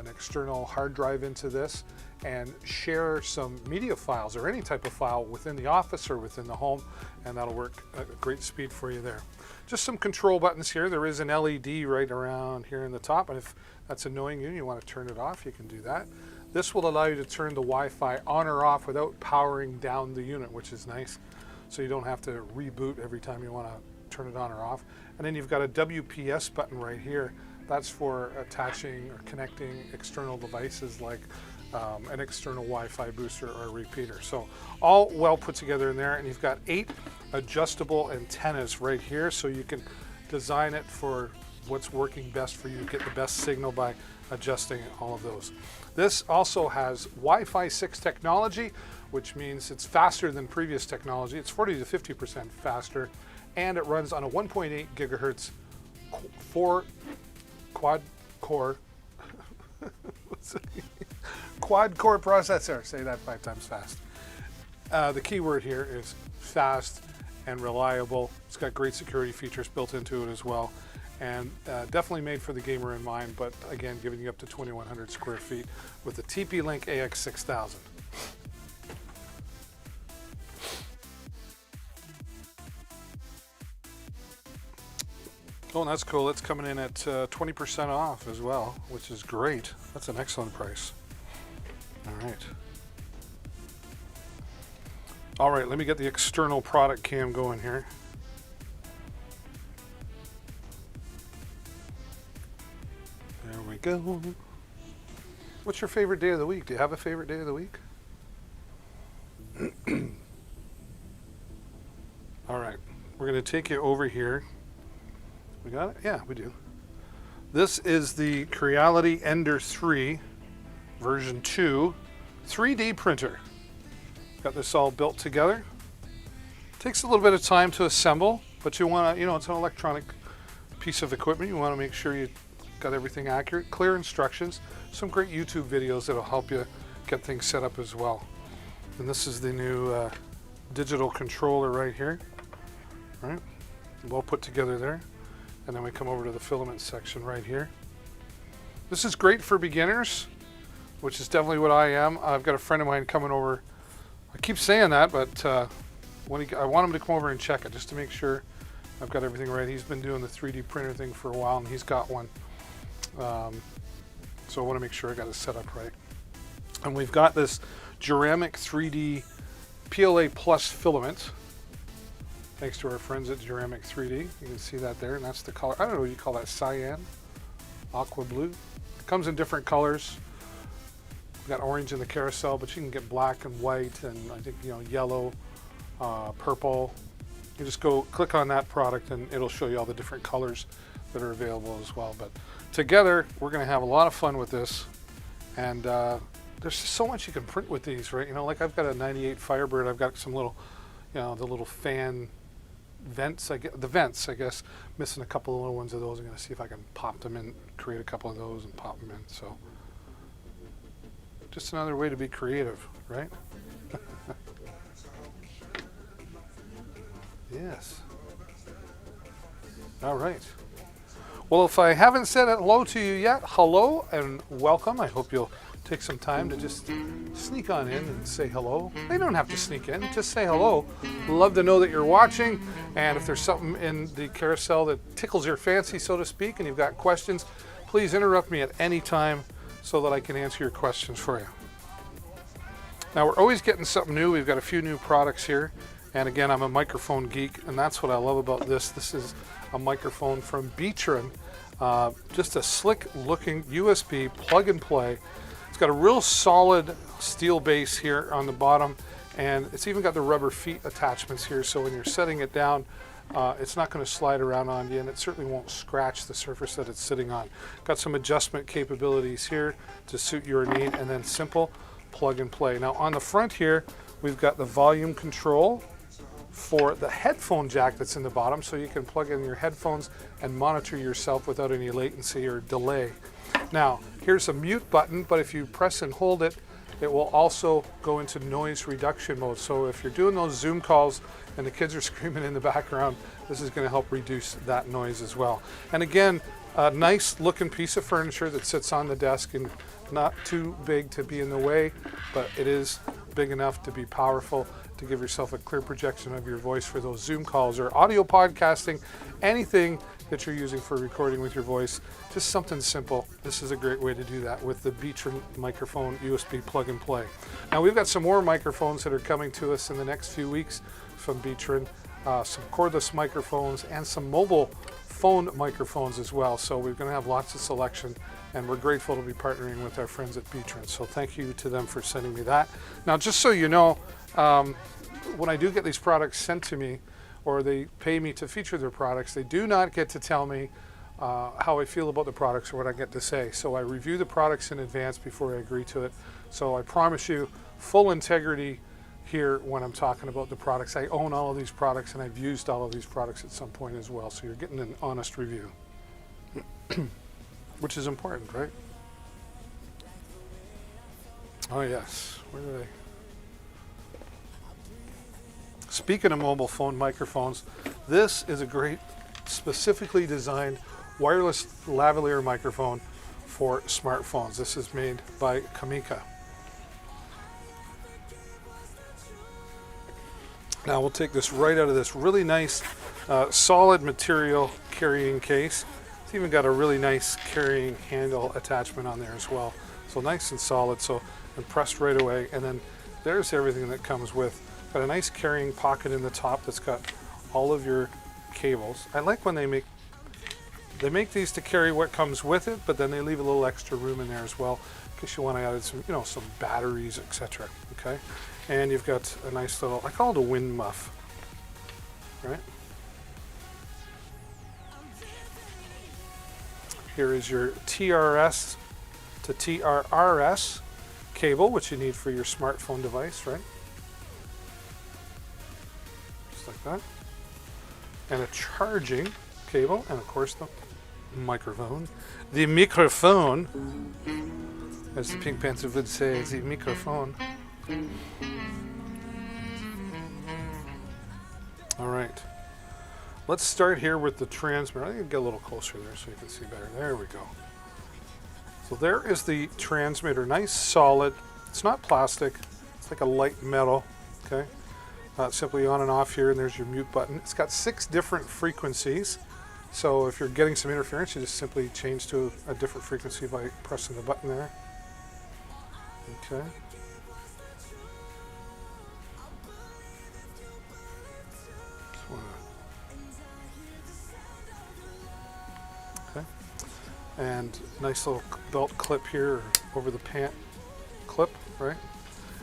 external hard drive into this and share some media files or any type of file within the office or within the home, and that'll work at great speed for you there. Just some control buttons here. There is an LED right around here in the top, and if that's annoying you and you want to turn it off, you can do that. This will allow you to turn the Wi-Fi on or off without powering down the unit, which is nice. So you don't have to reboot every time you want to turn it on or off. And then you've got a WPS button right here. That's for attaching or connecting external devices like an external Wi-Fi booster or a repeater. So all well put together in there, and you've got 8 adjustable antennas right here, so you can design it for what's working best for you to get the best signal by adjusting all of those. This also has Wi-Fi 6 technology, which means it's faster than previous technology. It's 40 to 50% faster, and it runs on a 1.8 gigahertz 4 quad-core quad-core processor. Say that 5 times fast. The key word here is fast and reliable. It's got great security features built into it as well, and definitely made for the gamer in mind, but again, giving you up to 2,100 square feet with the TP-Link AX6000. Oh, that's cool. It's coming in at 20% off as well, which is great. That's an excellent price. All right, let me get the external product cam going here. There we go. What's your favorite day of the week? Do you have a favorite day of the week? All right, we're going to take you over here. We got it? Yeah, we do. This is the Creality Ender 3 version 2 3D printer. Got this all built together. Takes a little bit of time to assemble, but you want to, you know, it's an electronic piece of equipment. You want to make sure you got everything accurate, clear instructions, some great YouTube videos that'll help you get things set up as well. And this is the new digital controller right here. All right, well put together there. And then we come over to the filament section right here. This is great for beginners, which is definitely what I am. I've got a friend of mine coming over. I keep saying that, but I want him to come over and check it just to make sure I've got everything right. He's been doing the 3D printer thing for a while, and he's got one. So I want to make sure I got it set up right. And we've got this Duramic 3D PLA Plus filament. Thanks to our friends at Duramic 3D. You can see that there, and that's the color. I don't know what you call that, cyan, aqua blue. It comes in different colors. We've got orange in the carousel, but you can get black and white, and I think, you know, yellow, purple. You just go click on that product, and it'll show you all the different colors that are available as well. But together, we're going to have a lot of fun with this, and there's just so much you can print with these, right? You know, like I've got a 98 Firebird. I've got some little, you know, the little fan vents, I guess, missing a couple of little ones of those. I'm going to see if I can pop them in, create a couple of those and pop them in. So just another way to be creative, right? Yes. All right. Well, if I haven't said hello to you yet, hello and welcome. I hope you'll take some time to just sneak on in and say hello. They don't have to sneak in, just say hello. Love to know that you're watching, and if there's something in the carousel that tickles your fancy, so to speak, and you've got questions, please interrupt me at any time so that I can answer your questions for you. Now, we're always getting something new. We've got a few new products here, and again, I'm a microphone geek, and that's what I love about this. This is a microphone from Beatron, just a slick looking USB plug and play. It's got a real solid steel base here on the bottom, and it's even got the rubber feet attachments here, so when you're setting it down, it's not going to slide around on you, and it certainly won't scratch the surface that it's sitting on. Got some adjustment capabilities here to suit your need, and then simple plug and play. Now on the front here, We've got the volume control for the headphone jack that's in the bottom, so you can plug in your headphones and monitor yourself without any latency or delay. Now, here's a mute button, but if you press and hold it, it will also go into noise reduction mode. So if you're doing those Zoom calls and the kids are screaming in the background, this is going to help reduce that noise as well. And again, a nice looking piece of furniture that sits on the desk and not too big to be in the way, but it is big enough to be powerful, to give yourself a clear projection of your voice for those Zoom calls or audio podcasting, anything that you're using for recording with your voice. Just something simple. This is a great way to do that with the Beatron microphone USB plug and play. Now we've got some more microphones that are coming to us in the next few weeks from Beatron, some cordless microphones and some mobile phone microphones as well. So we're going to have lots of selection, and we're grateful to be partnering with our friends at Beatron. So thank you to them for sending me that. Now, just so you know, when I do get these products sent to me, or they pay me to feature their products, they do not get to tell me how I feel about the products or what I get to say. So I review the products in advance before I agree to it. So I promise you full integrity here when I'm talking about the products. I own all of these products, and I've used all of these products at some point as well. So you're getting an honest review, which is important, right? Oh yes, where are they? Speaking of mobile phone microphones, this is a great, specifically designed wireless lavalier microphone for smartphones. This is made by Kamika. Now we'll take this right out of this really nice, solid material carrying case. It's even got a really nice carrying handle attachment on there as well. So nice and solid, so and pressed right away. And then there's everything that comes with. Got a nice carrying pocket in the top that's got all of your cables. I like when they make these to carry what comes with it, but then they leave a little extra room in there as well, in case you want to add some, some batteries, etc. Okay, and you've got a nice little, I call it a wind muff, right? Here is your TRS to TRRS cable, which you need for your smartphone device, right? Like that, and a charging cable, and of course the microphone. The microphone, as the Pink Panther would say, the microphone. All right, let's start here with the transmitter. I think I'll get a little closer there so you can see better. There we go. So there is the transmitter, nice solid. It's not plastic, it's like a light metal, okay? Simply on and off here, and there's your mute button. It's got 6 different frequencies, so if you're getting some interference, you just simply change to a different frequency by pressing the button there. Okay. Okay. And nice little belt clip here over the pant clip, right?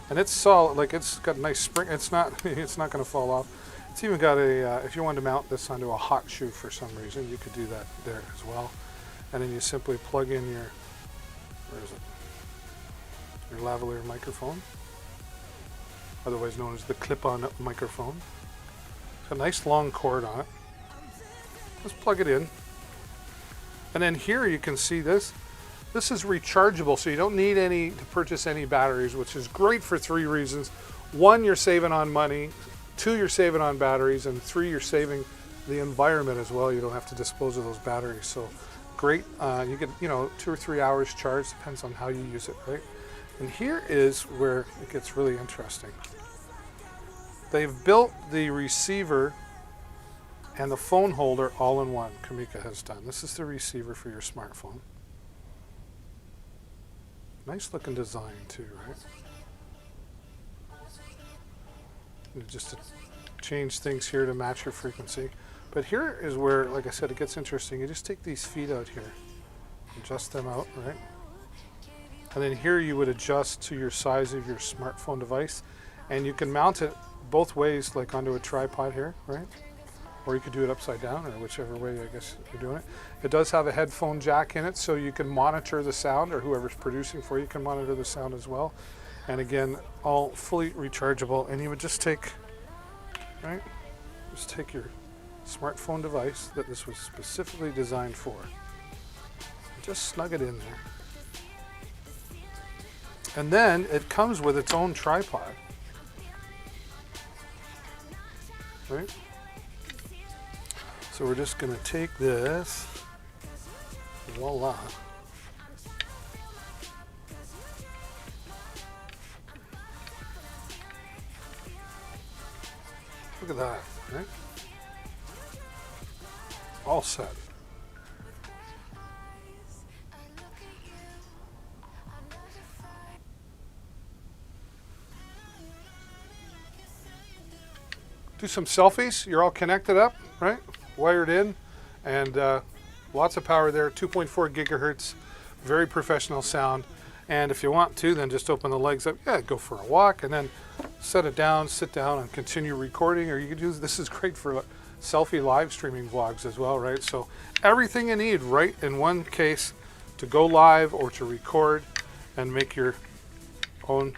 And it's solid, like it's got a nice spring. It's not going to fall off. It's even got a, if you wanted to mount this onto a hot shoe for some reason, you could do that there as well. And then you simply plug in your, where is it? Your lavalier microphone, otherwise known as the clip-on microphone. It's got a nice long cord on it. Just plug it in. And then here you can see this. This is rechargeable, so you don't need to purchase any batteries, which is great for 3 reasons. 1, you're saving on money. 2, you're saving on batteries. And 3, you're saving the environment as well. You don't have to dispose of those batteries. So great. You get, 2 or 3 hours charge, depends on how you use it, right? And here is where it gets really interesting. They've built the receiver and the phone holder all in one. Kamika has done. This is the receiver for your smartphone. Nice looking design too, right? Just to change things here to match your frequency. But here is where, like I said, it gets interesting. You just take these feet out here, adjust them out, right? And then here you would adjust to your size of your smartphone device, and you can mount it both ways, like onto a tripod here, right? Or you could do it upside down, or whichever way I guess you're doing it. It does have a headphone jack in it, so you can monitor the sound, or whoever's producing for you can monitor the sound as well. And again, all fully rechargeable. And you would just take, right? Just take your smartphone device that this was specifically designed for. Just snug it in there. And then it comes with its own tripod. Right? So we're just going to take this. Voila. Look at that, right? All set. Do some selfies. You're all connected up, right? Wired in, and lots of power there. 2.4 gigahertz, very professional sound. And if you want to, then just open the legs up. Yeah, go for a walk, and then set it down, sit down, and continue recording. Or you could use this is great for selfie live streaming vlogs as well, right? So everything you need right in one case to go live or to record and make your own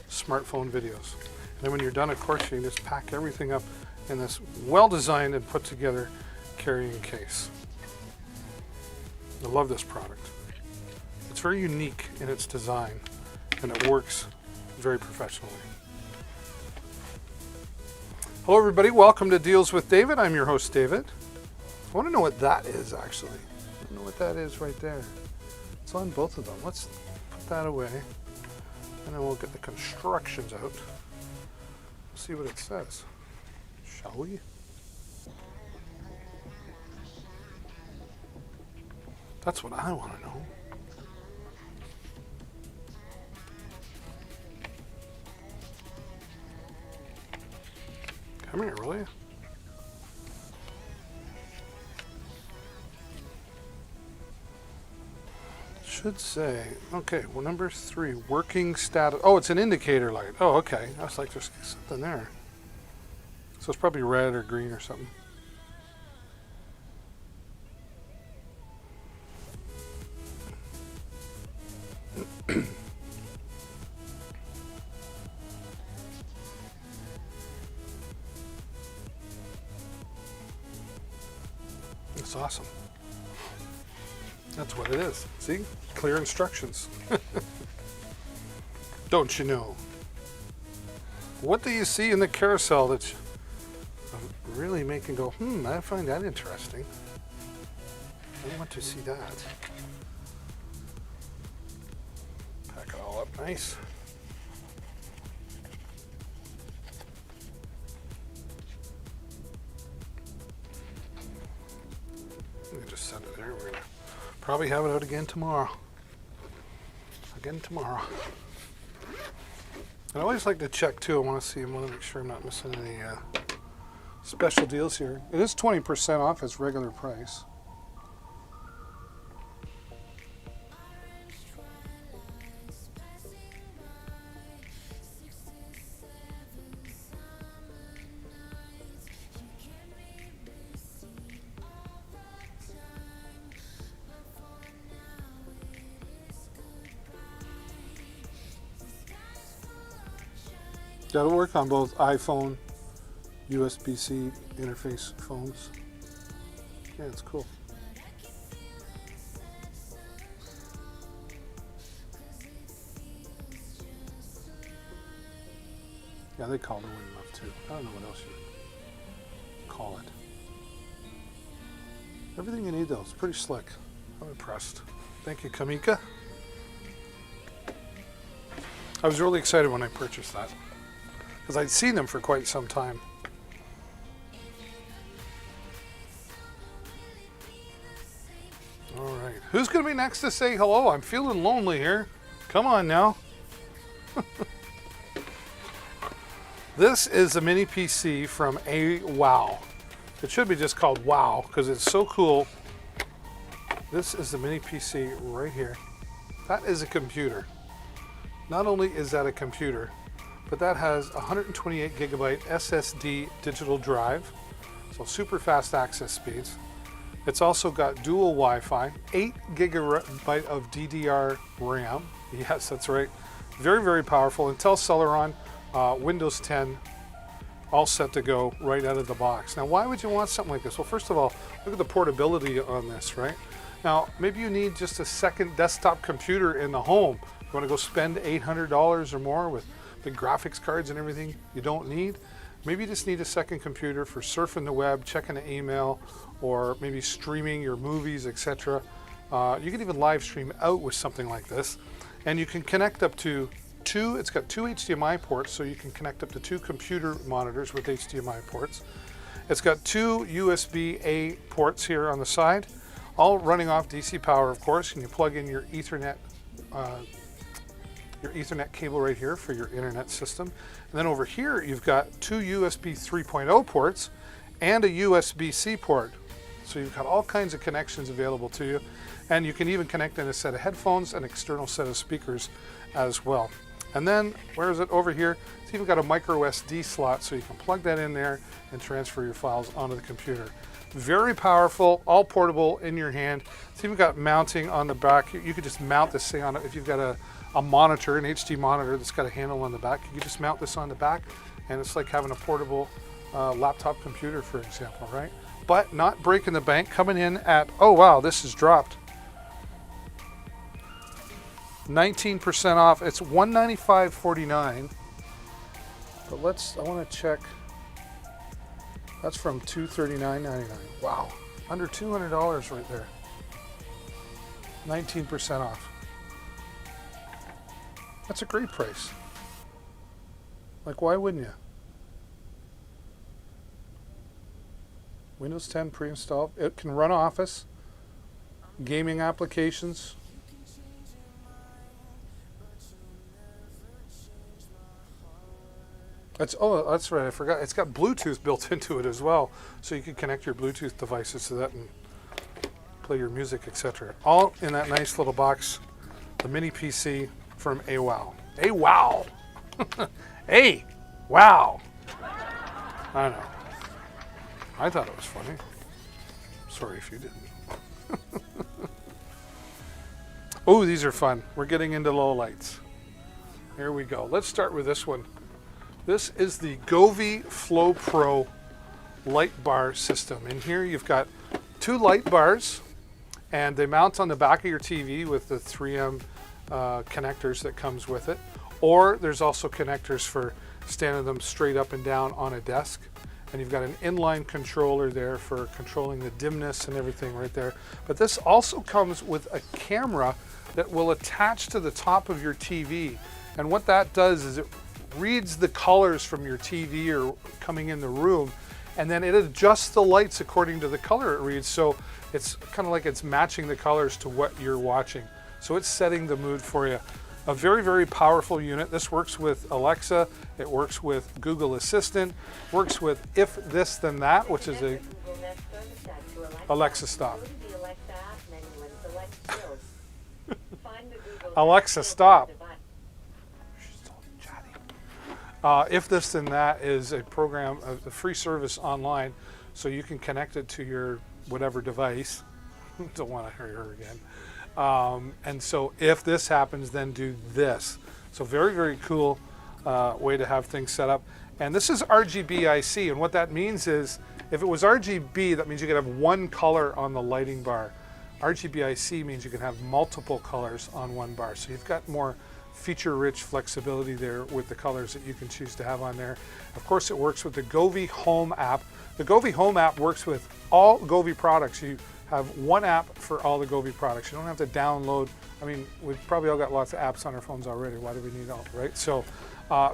smartphone videos. And then when you're done, of course, you can just pack everything up in this well-designed and put together carrying case. I love this product. It's very unique in its design, and it works very professionally. Hello everybody, welcome to Deals with David. I'm your host, David. I want to know what that is, actually. I don't know what that is right there. It's on both of them. Let's put that away, and then we'll get the constructions out. See what it says, shall we? That's what I want to know. Come here, will you? Should say, okay, well, number 3, working status. Oh, it's an indicator light. Oh, okay. I was like, there's something there. So it's probably red or green or something. It's awesome. That's what it is. See? Clear instructions. Don't you know? What do you see in the carousel that's really making go, I find that interesting. I want to see that. Pack it all up nice. Let me just set it there. We're going to probably have it out again tomorrow. I always like to check too. I want to make sure I'm not missing any special deals here. It is 20% off its regular price. That'll work on both iPhone, USB-C interface phones. Yeah, it's cool. Yeah, they called it wing muff too. I don't know what else you would call it. Everything you need though, it's pretty slick. I'm impressed. Thank you, Kamika. I was really excited when I purchased that, because I'd seen them for quite some time. All right, who's going to be next to say hello? I'm feeling lonely here. Come on now. This is a mini PC from AWOW. It should be just called WOW because it's so cool. This is the mini PC right here. That is a computer. Not only is that a computer, but that has 128 gigabyte SSD digital drive, so super fast access speeds. It's also got dual Wi-Fi, 8 gigabyte of DDR RAM. Yes, that's right. Very, very powerful. Intel Celeron, Windows 10, all set to go right out of the box. Now, why would you want something like this? Well, first of all, look at the portability on this, right? Now, maybe you need just a second desktop computer in the home. You want to go spend $800 or more with big graphics cards and everything you don't need. Maybe you just need a second computer for surfing the web, checking the email, or maybe streaming your movies, etc. You can even live stream out with something like this. And you can connect up to it's got two HDMI ports, so you can connect up to 2 computer monitors with HDMI ports. It's got 2 USB-A ports here on the side, all running off DC power, of course, and you plug in your Ethernet cable right here for your internet system. And then over here, you've got 2 USB 3.0 ports and a USB-C port. So you've got all kinds of connections available to you. And you can even connect in a set of headphones, an external set of speakers as well. And then, where is it? Over here, it's even got a micro SD slot, so you can plug that in there and transfer your files onto the computer. Very powerful, all portable in your hand. It's even got mounting on the back. You could just mount this thing on it. If you've got a monitor, an HD monitor that's got a handle on the back, you can just mount this on the back, and it's like having a portable laptop computer, for example, right? But not breaking the bank, coming in at, oh wow, this has dropped. 19% off. It's $195.49. But I want to check. That's from $239.99. Wow, under $200 right there. 19% off. That's a great price. Like, why wouldn't you? Windows 10 pre-installed. It can run Office, gaming applications. That's right, I forgot. It's got Bluetooth built into it as well, so you can connect your Bluetooth devices to that and play your music, etc. All in that nice little box, the mini PC from AWOW. AWOW! Hey! Wow! I know. I thought it was funny. Sorry if you didn't. Oh, these are fun. We're getting into low lights. Here we go. Let's start with this one. This is the Govee Flow Pro light bar system. In here you've got 2 light bars, and they mount on the back of your TV with the 3M connectors that comes with it. Or there's also connectors for standing them straight up and down on a desk. And you've got an inline controller there for controlling the dimness and everything right there. But this also comes with a camera that will attach to the top of your TV. And what that does is it reads the colors from your TV or coming in the room, and then it adjusts the lights according to the color it reads. So it's kind of like it's matching the colors to what you're watching. So it's setting the mood for you. A very, very powerful unit. This works with Alexa, it works with Google Assistant, works with If This Then That, which is a Alexa stop. Alexa stop. If This Then That is a program, a free service online, so you can connect it to your whatever device. Don't want to hear her again. And so if this happens, then do this. So very, very cool way to have things set up. And this is RGB IC, and what that means is, if it was RGB, that means you could have one color on the lighting bar. RGB IC means you can have multiple colors on one bar. So you've got more feature-rich flexibility there with the colors that you can choose to have on there. Of course, it works with the Govee Home app. The Govee Home app works with all Govee products. You have one app for all the Govee products. You don't have to download. I mean, we've probably all got lots of apps on our phones already. Why do we need all, right? So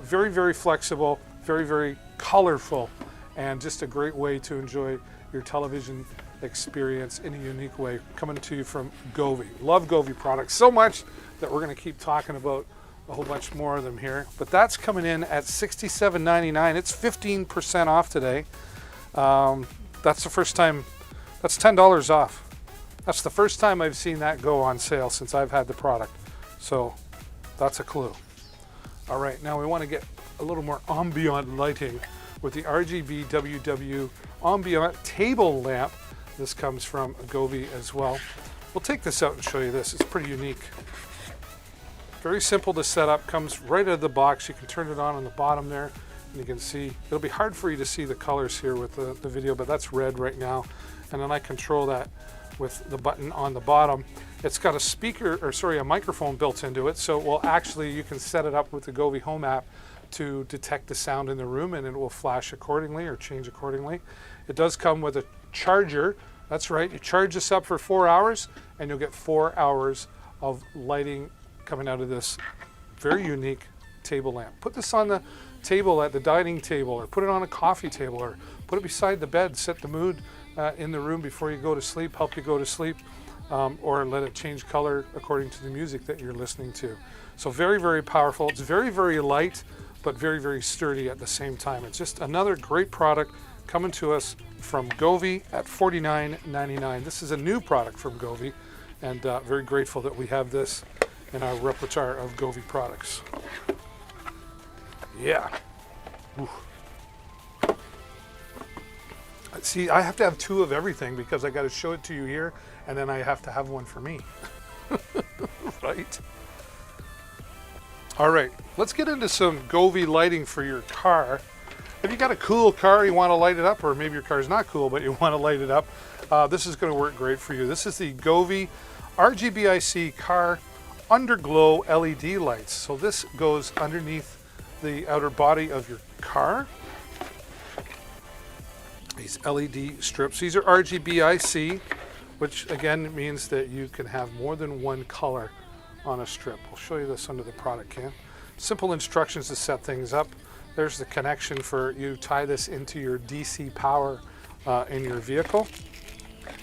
very, very flexible, very, very colorful, and just a great way to enjoy your television experience in a unique way, coming to you from Govee. Love Govee products so much that we're going to keep talking about a whole bunch more of them here. But that's coming in at $67.99. It's 15% off today. That's the first time. That's $10 off. That's the first time I've seen that go on sale since I've had the product. So that's a clue. All right, now we want to get a little more ambient lighting with the RGB WW Ambient Table Lamp. This comes from Govee as well. We'll take this out and show you this. It's pretty unique. Very simple to set up, comes right out of the box. You can turn it on the bottom there, and you can see, it'll be hard for you to see the colors here with the video, but that's red right now. And then I control that with the button on the bottom. It's got a speaker, or sorry, a microphone built into it, so it will actually, you can set it up with the Govee Home app to detect the sound in the room, and it will flash accordingly or change accordingly. It does come with a charger. That's right, you charge this up for 4 hours, and you'll get 4 hours of lighting coming out of this very unique table lamp. Put this on the table at the dining table, or put it on a coffee table, or put it beside the bed, set the mood in the room before you go to sleep, help you go to sleep, or let it change color according to the music that you're listening to. So very, very powerful. It's very, very light, but very, very sturdy at the same time. It's just another great product coming to us from Govee at $49.99. This is a new product from Govee, and very grateful that we have this in our repertoire of Govee products. Yeah. Ooh. See, I have to have 2 of everything because I got to show it to you here, and then I have to have one for me. Right? All right, let's get into some Govee lighting for your car. If you got a cool car, you want to light it up, or maybe your car's not cool, but you want to light it up, this is going to work great for you. This is the Govee RGBIC car Underglow LED lights. So this goes underneath the outer body of your car. These LED strips, these are RGBIC, which again means that you can have more than one color on a strip. I'll show you this under the product can. Simple instructions to set things up. There's the connection for you tie this into your DC power in your vehicle.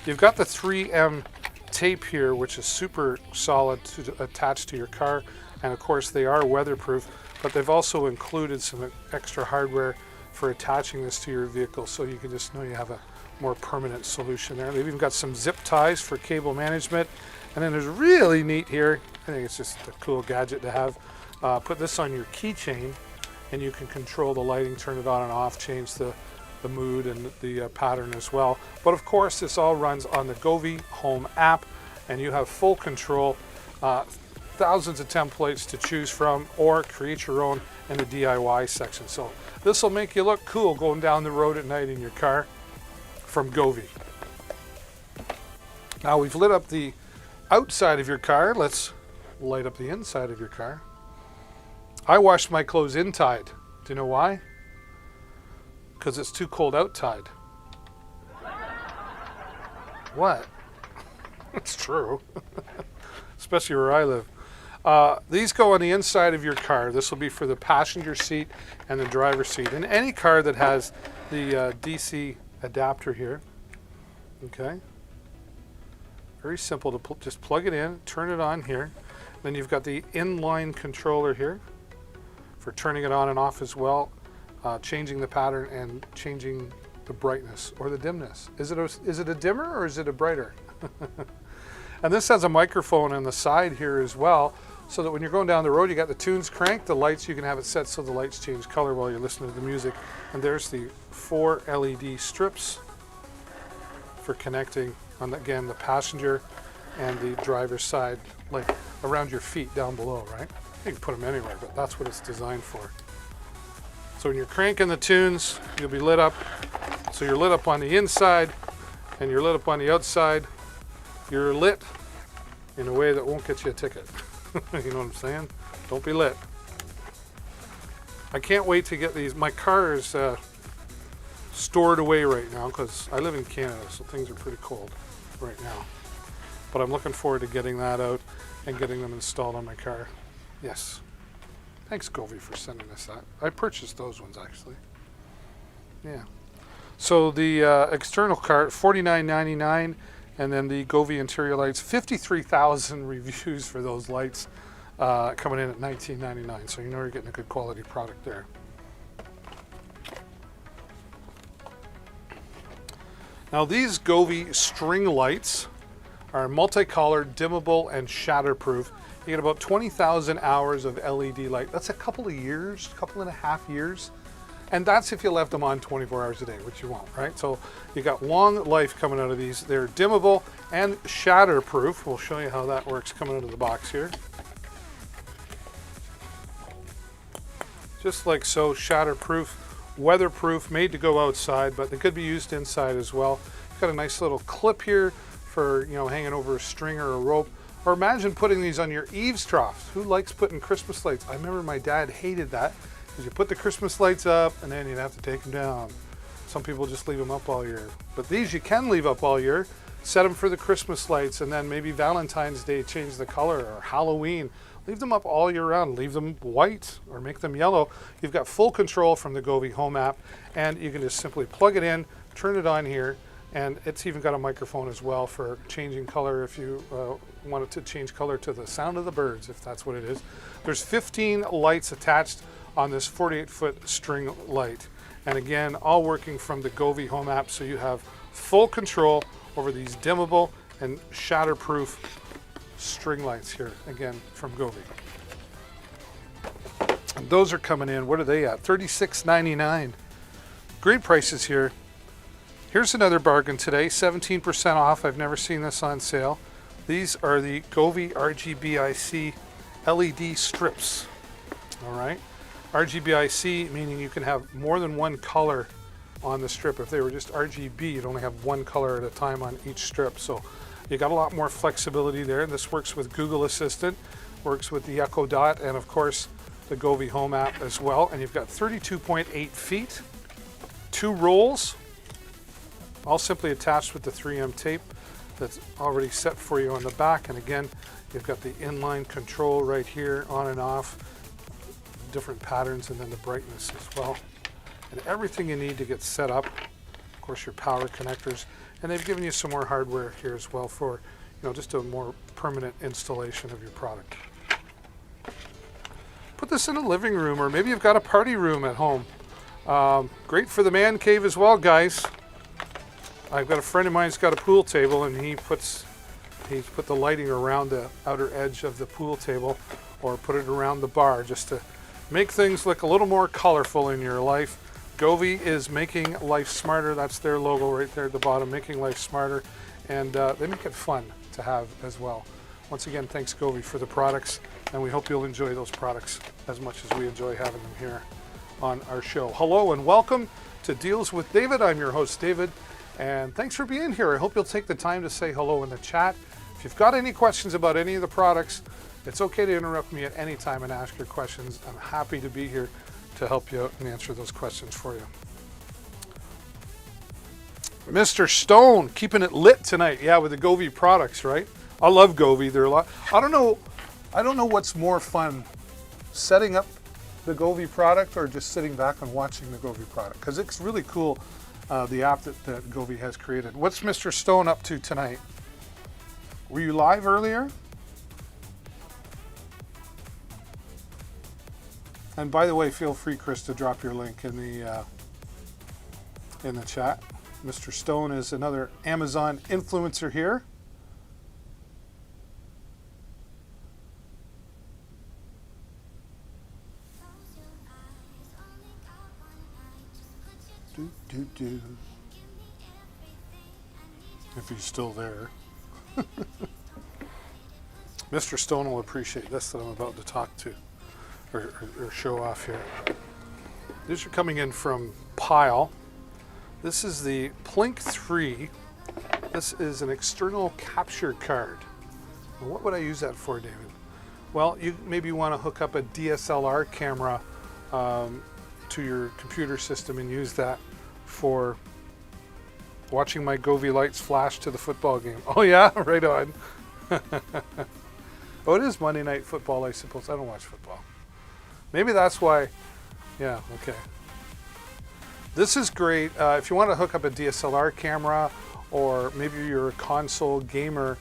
You've got the 3M tape here, which is super solid to attach to your car, and of course they are weatherproof, but they've also included some extra hardware for attaching this to your vehicle, so you can just know you have a more permanent solution there. They've even got some zip ties for cable management, and then there's really neat here, I think it's just a cool gadget to have, put this on your keychain, and you can control the lighting, turn it on and off, change the mood and the pattern as well. But of course this all runs on the Govee Home app, and you have full control, thousands of templates to choose from, or create your own in the DIY section. So this will make you look cool going down the road at night in your car from Govee. Now we've lit up the outside of your car, let's light up the inside of your car. I washed my clothes inside. Do you know why? Because it's too cold outside. What? It's true. Especially where I live. These go on the inside of your car. This will be for the passenger seat and the driver's seat. In any car that has the DC adapter here. Okay. Very simple to just plug it in, turn it on here. Then you've got the inline controller here for turning it on and off as well. Changing the pattern and changing the brightness or the dimness. Is it a dimmer or is it a brighter? And this has a microphone on the side here as well, so that when you're going down the road, you got the tunes cranked, the lights, you can have it set so the lights change color while you're listening to the music. And there's the 4 LED strips for connecting on, again, the passenger and the driver's side, like around your feet down below, right? You can put them anywhere, but that's what it's designed for. So when you're cranking the tunes, you'll be lit up. So you're lit up on the inside and you're lit up on the outside. You're lit in a way that won't get you a ticket. You know what I'm saying? Don't be lit. I can't wait to get these. My car is stored away right now because I live in Canada, so things are pretty cold right now. But I'm looking forward to getting that out and getting them installed on my car. Yes. Thanks, Govee, for sending us that. I purchased those ones, actually. Yeah. So the external cart, $49.99, and then the Govee interior lights, 53,000 reviews for those lights, coming in at $19.99. So you know you're getting a good quality product there. Now these Govee string lights are multicolor, dimmable, and shatterproof. You get about 20,000 hours of LED light. That's a couple of years, couple and a half years. And that's if you left them on 24 hours a day, which you won't, right? So you got long life coming out of these. They're dimmable and shatterproof. We'll show you how that works coming out of the box here. just like so, shatterproof, weatherproof, made to go outside, but they could be used inside as well. You've got a nice little clip here for, you know, hanging over a string or a rope. Or imagine putting these on your eaves troughs. Who likes putting Christmas lights? I remember my dad hated that, because you put the Christmas lights up and then you'd have to take them down. Some people just leave them up all year. But these you can leave up all year. Set them for the Christmas lights, and then maybe Valentine's Day change the color, or Halloween. Leave them up all year round. Leave them white or make them yellow. You've got full control from the Govee Home app, and you can just simply plug it in, turn it on here, and it's even got a microphone as well for changing color if you want it to change color to the sound of the birds, if that's what it is. There's 15 lights attached on this 48-foot string light. And again, all working from the Govee Home app, so you have full control over these dimmable and shatterproof string lights here, again, from Govee. And those are coming in, what are they at? $36.99. Great prices here. Here's another bargain today, 17% off. I've never seen this on sale. These are the Govee RGBIC LED strips. All right. RGBIC meaning you can have more than one color on the strip. If they were just RGB, you'd only have one color at a time on each strip. So you got a lot more flexibility there. This works with Google Assistant, works with the Echo Dot, and of course the Govee Home app as well. And you've got 32.8 feet, 2 rolls, all simply attached with the 3M tape that's already set for you on the back. And again, you've got the inline control right here, on and off, different patterns, and then the brightness as well. And everything you need to get set up. Of course, your power connectors. And they've given you some more hardware here as well for, you know, just a more permanent installation of your product. Put this in a living room, or maybe you've got a party room at home. Great for the man cave as well, guys. I've got a friend of mine who's got a pool table, and he's put the lighting around the outer edge of the pool table, or put it around the bar just to make things look a little more colorful in your life. Govee is making life smarter. That's their logo right there at the bottom, making life smarter. And they make it fun to have as well. Once again, thanks Govee for the products, and we hope you'll enjoy those products as much as we enjoy having them here on our show. Hello and welcome to Deals with David. I'm your host, David, and thanks for being here. I hope you'll take the time to say hello in the chat. If you've got any questions about any of the products, it's okay to interrupt me at any time and ask your questions. I'm happy to be here to help you out and answer those questions for you. Mr. Stone, keeping it lit tonight. Yeah, with the Govee products, right? I love Govee. They're a lot. I don't know what's more fun, setting up the Govee product or just sitting back and watching the Govee product, because it's really cool, the app that Govee has created. What's Mr. Stone up to tonight? Were you live earlier? And by the way, feel free, Chris, to drop your link in the chat. Mr. Stone is another Amazon influencer here. If he's still there. Mr. Stone will appreciate this that I'm about to talk to or show off here. These are coming in from Pyle. This is the Plink 3. This is an external capture card. And what would I use that for, David? Well, you maybe want to hook up a DSLR camera to your computer system and use that for watching my Govee lights flash to the football game. Oh yeah, right on. Oh, it is Monday Night Football, I suppose. I don't watch football. Maybe that's why. Yeah, okay. This is great. If you want to hook up a DSLR camera, or maybe you're a console gamer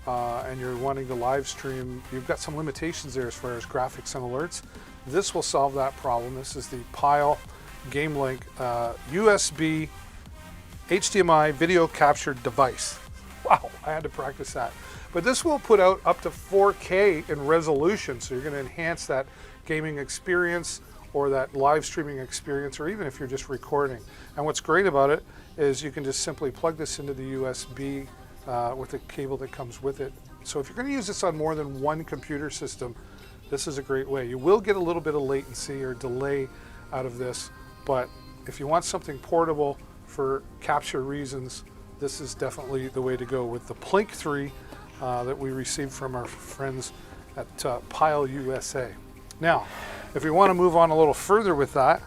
and you're wanting to live stream, you've got some limitations there as far as graphics and alerts. This will solve that problem. This is the Pyle GameLink USB HDMI video capture device. Wow, I had to practice that. But this will put out up to 4K in resolution, so you're going to enhance that gaming experience or that live streaming experience, or even if you're just recording. And what's great about it is you can just simply plug this into the USB with the cable that comes with it. So if you're going to use this on more than one computer system, this is a great way. You will get a little bit of latency or delay out of this, but if you want something portable for capture reasons, this is definitely the way to go with the Plink 3 that we received from our friends at Pyle USA. Now, if we want to move on a little further with that,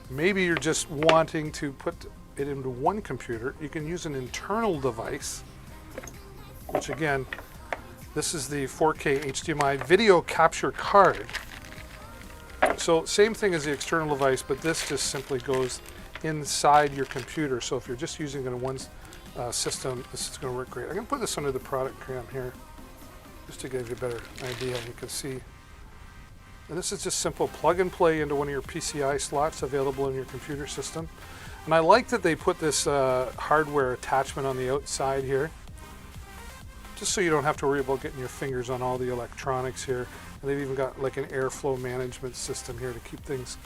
maybe you're just wanting to put it into one computer, you can use an internal device, which again, this is the 4K HDMI video capture card. So same thing as the external device, but this just simply goes inside your computer. So if you're just using it in one system, this is going to work great. I'm going to put this under the product cam here, just to give you a better idea. You can see, and this is just simple plug and play into one of your PCI slots available in your computer system. And I like that they put this hardware attachment on the outside here, just so you don't have to worry about getting your fingers on all the electronics here. And they've even got like an airflow management system here to keep things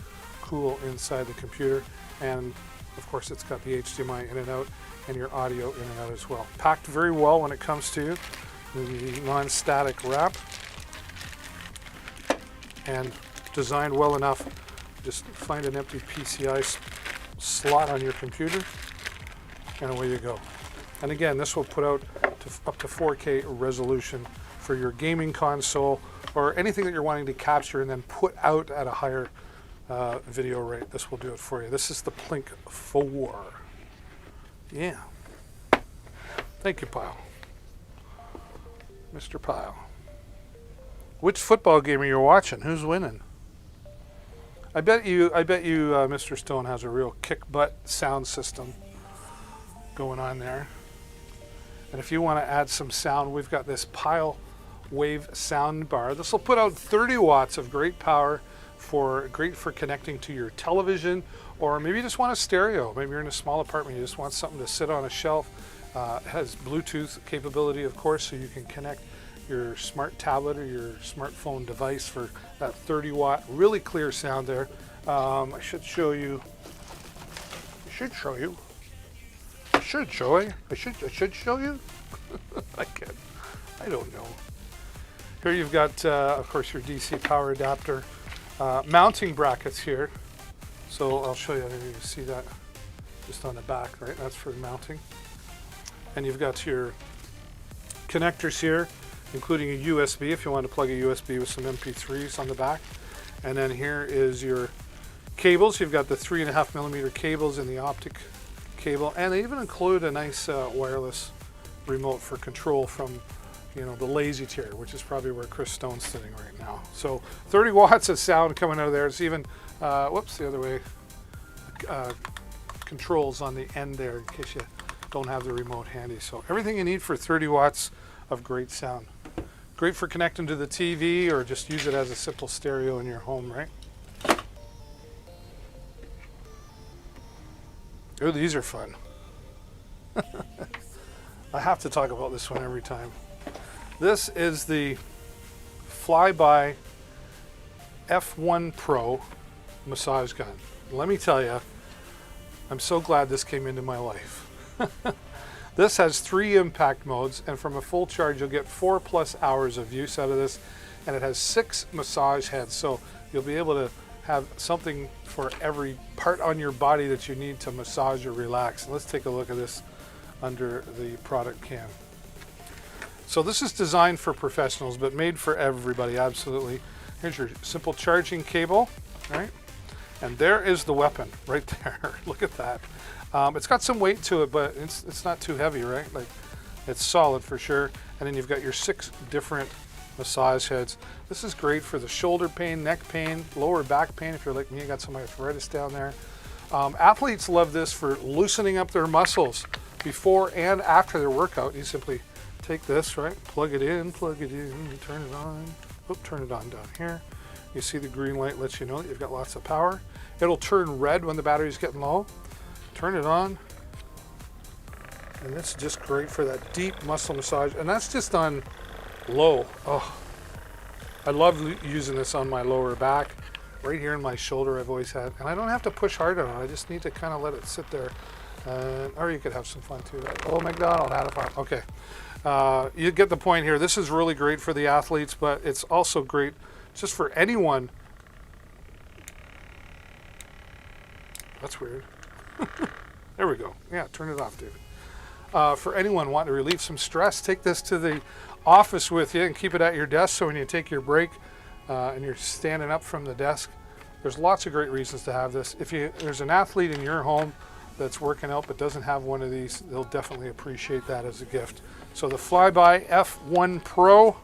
cool inside the computer. And of course it's got the HDMI in and out and your audio in and out as well. Packed very well when it comes to the non-static wrap, and designed well enough. Just find an empty PCI slot on your computer and away you go. And again, this will put out to up to 4K resolution for your gaming console or anything that you're wanting to capture and then put out at a higher video rate. This will do it for you. This is the Plink 4. Yeah. Thank you, Pyle. Mr. Pyle. Which football game are you watching? Who's winning? I bet you, Mr. Stone has a real kick butt sound system going on there. And if you want to add some sound, we've got this Pyle Wave sound bar. This will put out 30 watts of great power, great for connecting to your television, or maybe you just want a stereo. Maybe you're in a small apartment, you just want something to sit on a shelf. It has Bluetooth capability, of course, so you can connect your smart tablet or your smartphone device for that 30 watt, really clear sound there. I should show you. I should show you. I should show you. I should show you. I can't. I don't know. Here you've got, of course, your DC power adapter, mounting brackets here. So I'll show you. You can see that just on the back, right? That's for mounting. And you've got your connectors here, including a USB if you want to plug a USB with some MP3s on the back. And then here is your cables. You've got the 3.5mm cables and the optic cable, and they even include a nice wireless remote for control from, the lazy chair, which is probably where Chris Stone's sitting right now. So 30 watts of sound coming out of there. It's even, whoops, the other way, controls on the end there in case you don't have the remote handy. So everything you need for 30 watts of great sound. Great for connecting to the TV or just use it as a simple stereo in your home, right? Oh, these are fun. I have to talk about this one every time. This is the Flyby F1 Pro massage gun. Let me tell you, I'm so glad this came into my life. This has 3 impact modes, and from a full charge you'll get 4+ hours of use out of this, and it has 6 massage heads, so you'll be able to have something for every part on your body that you need to massage or relax. And let's take a look at this under the product cam. So this is designed for professionals, but made for everybody, absolutely. Here's your simple charging cable, right? And there is the weapon right there. Look at that. It's got some weight to it, but it's not too heavy, right? Like, it's solid for sure. And then you've got your 6 different massage heads. This is great for the shoulder pain, neck pain, lower back pain. If you're like me, you got some arthritis down there. Athletes love this for loosening up their muscles before and after their workout. You simply take this, right? Plug it in, turn it on. Oop, turn it on down here. You see the green light lets you know that you've got lots of power. It'll turn red when the battery's getting low. Turn it on. And it's just great for that deep muscle massage. And that's just on low. Oh, I love using this on my lower back, right here in my shoulder I've always had. And I don't have to push hard on it. I just need to kind of let it sit there Or you could have some fun too. Oh, McDonald had a fun. Okay. You get the point here. This is really great for the athletes, but it's also great just for anyone. That's weird. There we go. Yeah, turn it off, David. For anyone wanting to relieve some stress, take this to the office with you and keep it at your desk so when you take your break and you're standing up from the desk, there's lots of great reasons to have this. If there's an athlete in your home that's working out but doesn't have one of these, they'll definitely appreciate that as a gift. So the Flyby F1 Pro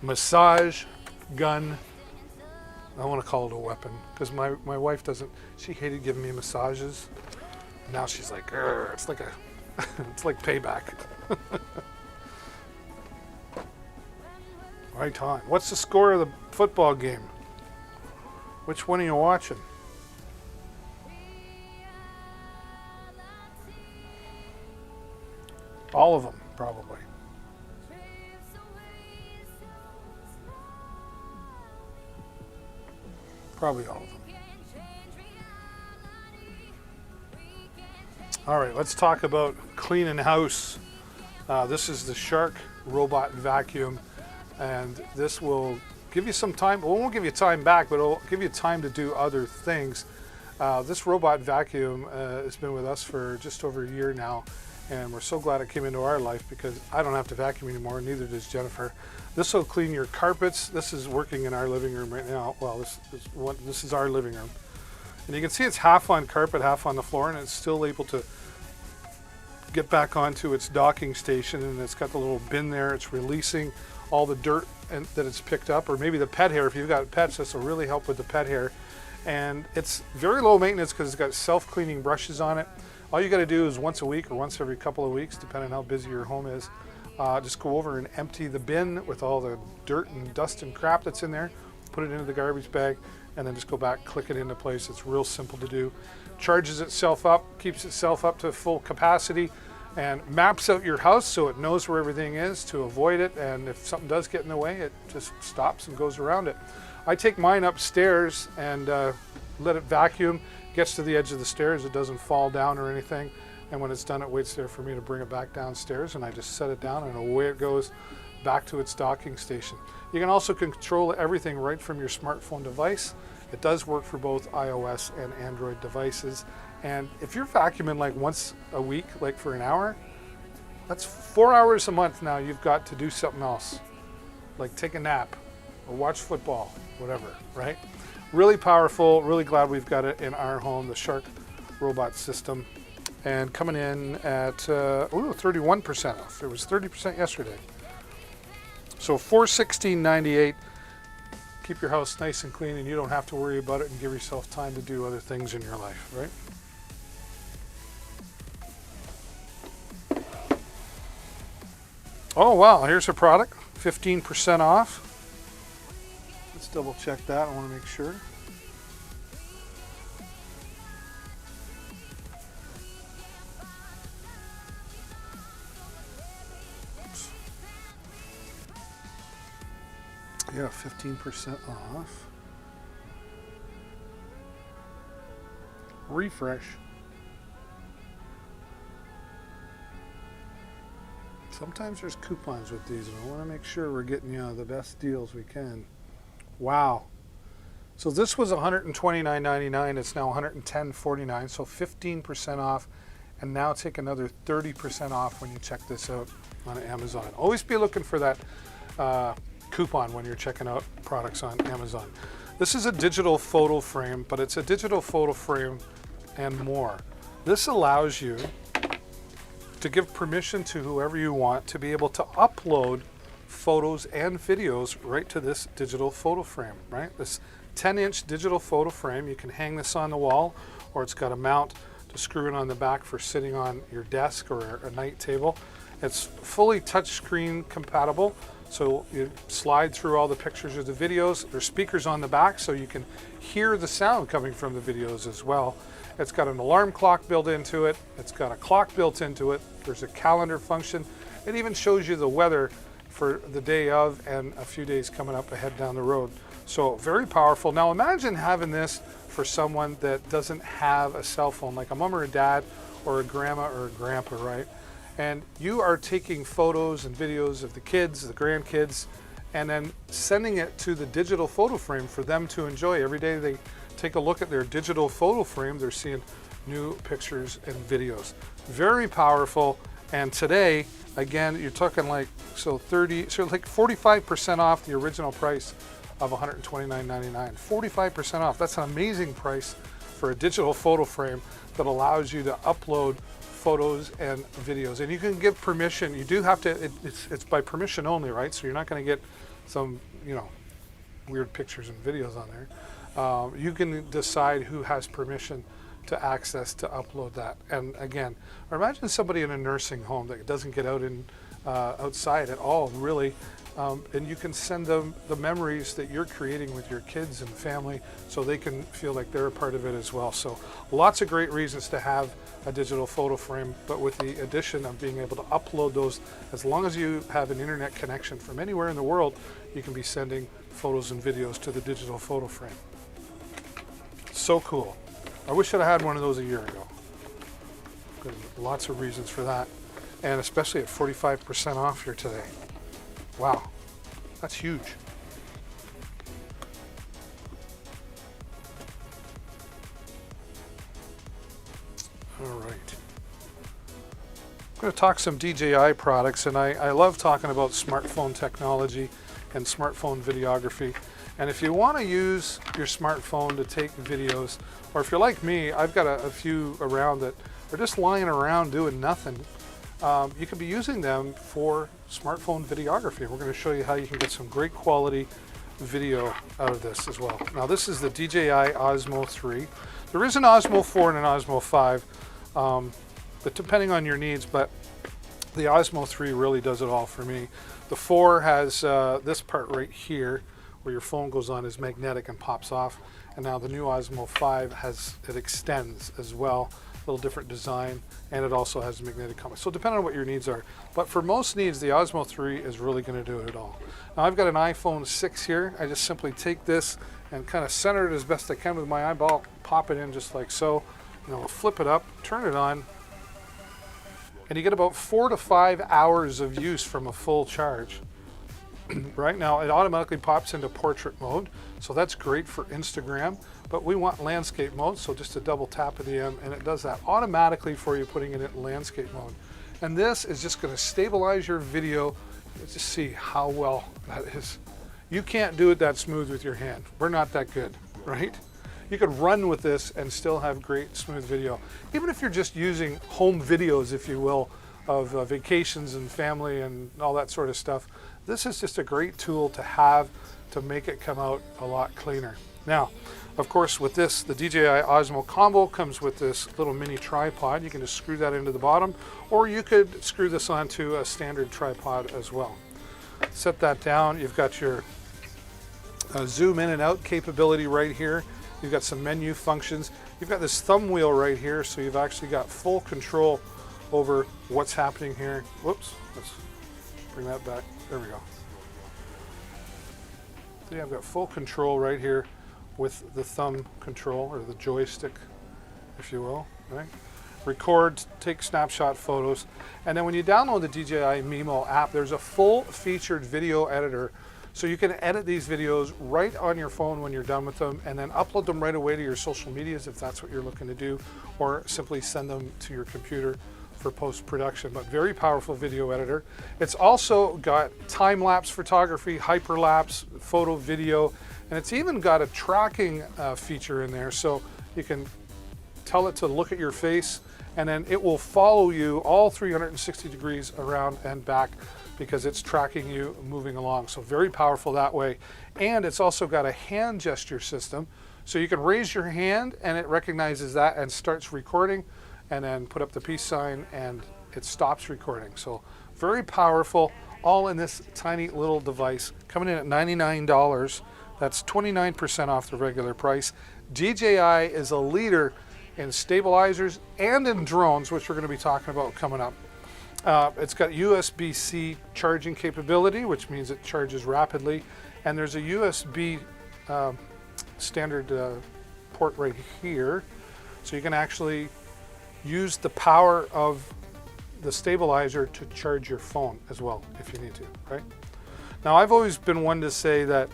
massage gun. I want to call it a weapon because my wife doesn't. She hated giving me massages. Now she's like, it's like it's like payback. Right on. What's the score of the football game? Which one are you watching? All of them, probably. Probably all of them. All right, let's talk about cleaning house. This is the Shark Robot Vacuum, and this will give you some time. Well, it won't give you time back, but it'll give you time to do other things. This robot vacuum has been with us for just over a year now, and we're so glad it came into our life because I don't have to vacuum anymore, neither does Jennifer. This will clean your carpets. This is working in our living room right now. Well, this is our living room. And you can see it's half on carpet, half on the floor, and it's still able to get back onto its docking station, and it's got the little bin there. It's releasing all the dirt that it's picked up, or maybe the pet hair. If you've got pets, this will really help with the pet hair. And it's very low maintenance because it's got self-cleaning brushes on it. All you got to do is once a week or once every couple of weeks, depending on how busy your home is, just go over and empty the bin with all the dirt and dust and crap that's in there, put it into the garbage bag, and then just go back, click it into place. It's real simple to do. Charges itself up, keeps itself up to full capacity, and maps out your house so it knows where everything is to avoid it, and if something does get in the way, it just stops and goes around it. I take mine upstairs and let it vacuum. Gets to the edge of the stairs, it doesn't fall down or anything, and when it's done, it waits there for me to bring it back downstairs, and I just set it down and away it goes back to its docking station. You can also control everything right from your smartphone device. It does work for both iOS and Android devices. And if you're vacuuming like once a week, like for an hour, that's 4 hours a month now you've got to do something else, like take a nap or watch football, whatever, right? Really powerful, really glad we've got it in our home, the Shark robot system. And coming in at 31% off. It was 30% yesterday. So $416.98. Keep your house nice and clean, and you don't have to worry about it, and give yourself time to do other things in your life, right? Oh wow, here's a product, 15% off. Let's double check that. I want to make sure. Yeah, 15% off. Refresh. Sometimes there's coupons with these, and I want to make sure we're getting the best deals we can. Wow. So this was $129.99. It's now $110.49, so 15% off. And now take another 30% off when you check this out on Amazon. Always be looking for that coupon when you're checking out products on Amazon. This is a digital photo frame, but it's a digital photo frame and more. This allows you to give permission to whoever you want to be able to upload photos and videos right to this digital photo frame, right? This 10-inch digital photo frame, you can hang this on the wall, or it's got a mount to screw it on the back for sitting on your desk or a night table. It's fully touchscreen compatible, so you slide through all the pictures or the videos. There's speakers on the back so you can hear the sound coming from the videos as well. It's got an alarm clock built into it. It's got a clock built into it. There's a calendar function. It even shows you the weather for the day of and a few days coming up ahead down the road. So very powerful. Now imagine having this for someone that doesn't have a cell phone, like a mom or a dad, or a grandma or a grandpa, right? And you are taking photos and videos of the kids, the grandkids, and then sending it to the digital photo frame for them to enjoy. Every day they take a look at their digital photo frame, they're seeing new pictures and videos. Very powerful. And today, again, you're talking like, so like 45% off the original price of $129.99. 45% off. That's an amazing price for a digital photo frame that allows you to upload photos and videos. And you can give permission. You do have to, it's by permission only, right? So you're not going to get some, weird pictures and videos on there. You can decide who has permission to access to upload that. And again, or imagine somebody in a nursing home that doesn't get out in outside at all, really, and you can send them the memories that you're creating with your kids and family so they can feel like they're a part of it as well. So lots of great reasons to have a digital photo frame, but with the addition of being able to upload those, as long as you have an internet connection from anywhere in the world, you can be sending photos and videos to the digital photo frame. So cool. I wish I'd had one of those a year ago. Lots of reasons for that. And especially at 45% off here today. Wow, that's huge. All right. I'm going to talk some DJI products, and I love talking about smartphone technology and smartphone videography. And if you want to use your smartphone to take videos, or if you're like me, I've got a few around that are just lying around doing nothing, you can be using them for smartphone videography. We're going to show you how you can get some great quality video out of this as well. Now this is the DJI Osmo 3. There is an Osmo 4 and an Osmo 5, but depending on your needs, but the Osmo 3 really does it all for me. The 4 has this part right here where your phone goes on is magnetic and pops off, and now the new Osmo 5 it extends as well. A little different design, and it also has magnetic compass. So depending on what your needs are, but for most needs, the Osmo 3 is really going to do it all. Now I've got an iPhone 6 here. I just simply take this and kind of center it as best I can with my eyeball, pop it in just like so, and I'll flip it up, turn it on, and you get about 4 to 5 hours of use from a full charge. Right now, it automatically pops into portrait mode, so that's great for Instagram, but we want landscape mode, so just a double tap of the M, and it does that automatically for you, putting it in landscape mode. And this is just going to stabilize your video. Let's just see how well that is. You can't do it that smooth with your hand. We're not that good, right? You could run with this and still have great smooth video. Even if you're just using home videos, if you will, of vacations and family and all that sort of stuff, this is just a great tool to have to make it come out a lot cleaner. Now, of course, with this, the DJI Osmo Combo comes with this little mini tripod. You can just screw that into the bottom, or you could screw this onto a standard tripod as well. Set that down. You've got your zoom in and out capability right here. You've got some menu functions. You've got this thumb wheel right here, so you've actually got full control over what's happening here. Whoops, let's bring that back. There we go. So yeah, I've got full control right here with the thumb control, or the joystick, if you will, right? Record, take snapshot photos, and then when you download the DJI Mimo app, there's a full-featured video editor, so you can edit these videos right on your phone when you're done with them, and then upload them right away to your social medias if that's what you're looking to do, or simply send them to your computer for post-production. But very powerful video editor. It's also got time-lapse photography, hyperlapse, photo, video, and it's even got a tracking feature in there, so you can tell it to look at your face, and then it will follow you all 360 degrees around and back because it's tracking you moving along. So very powerful that way. And it's also got a hand gesture system, so you can raise your hand and it recognizes that and starts recording, and then put up the peace sign and it stops recording. So very powerful, all in this tiny little device, coming in at $99. That's 29% off the regular price. DJI is a leader in stabilizers and in drones, which we're going to be talking about coming up. It's got USB-C charging capability, which means it charges rapidly, and there's a USB standard port right here, so you can actually use the power of the stabilizer to charge your phone as well if you need to, right? Now, I've always been one to say that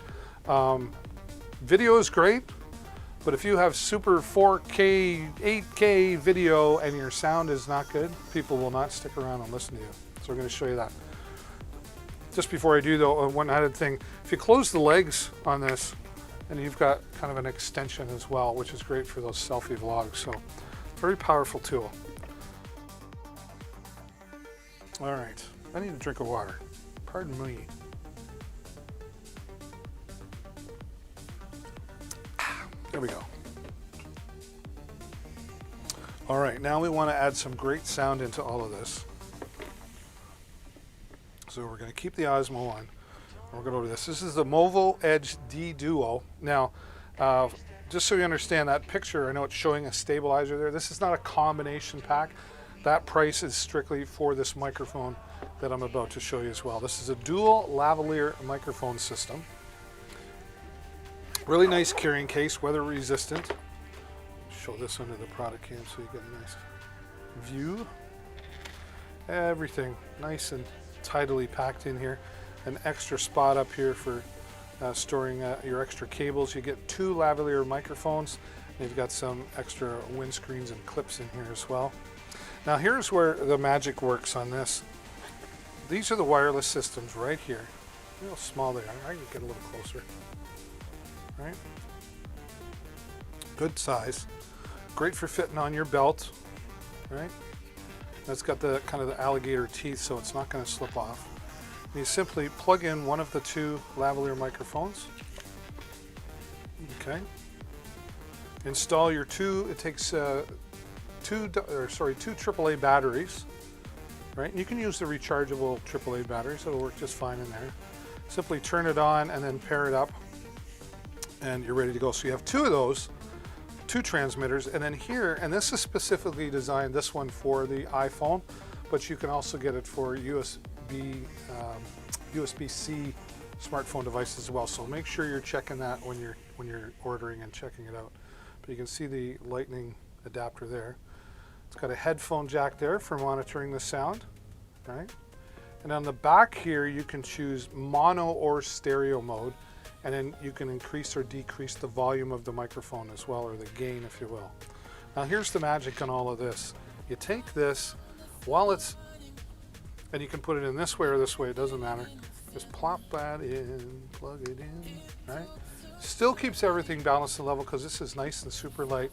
video is great, but if you have super 4K, 8K video and your sound is not good, people will not stick around and listen to you. So we're going to show you that. Just before I do though, one added thing, if you close the legs on this, and you've got kind of an extension as well, which is great for those selfie vlogs. So very powerful tool. All right, I need a drink of water. Pardon me. There we go. All right, now we want to add some great sound into all of this. So we're going to keep the Osmo on. We're going to go to this. This is the Movo Edge D Duo. Now, just so you understand that picture, I know it's showing a stabilizer there. This is not a combination pack. That price is strictly for this microphone that I'm about to show you as well. This is a dual lavalier microphone system. Really nice carrying case, weather resistant. Show this under the product cam so you get a nice view. Everything nice and tidily packed in here. An extra spot up here for storing your extra cables. You get 2 lavalier microphones. They've got some extra windscreens and clips in here as well. Now here's where the magic works on this. These are the wireless systems right here. Look how small they are. I can get a little closer. Right? Good size. Great for fitting on your belt. Right? It's got the kind of the alligator teeth, so it's not going to slip off. You simply plug in one of the 2 lavalier microphones. Okay. Install your 2. It takes two AAA batteries. Right. You can use the rechargeable AAA batteries. It'll work just fine in there. Simply turn it on and then pair it up, and you're ready to go. So you have 2 of those, 2 transmitters, and then here, and this is specifically designed, this one for the iPhone, but you can also get it for USB-C smartphone devices as well. So make sure you're checking that when you're ordering and checking it out. But you can see the lightning adapter there. It's got a headphone jack there for monitoring the sound, right? And on the back here, you can choose mono or stereo mode, and then you can increase or decrease the volume of the microphone as well, or the gain, if you will. Now here's the magic on all of this. You take this, and you can put it in this way or this way, it doesn't matter. Just plop that in, plug it in, right? Still keeps everything balanced and level because this is nice and super light.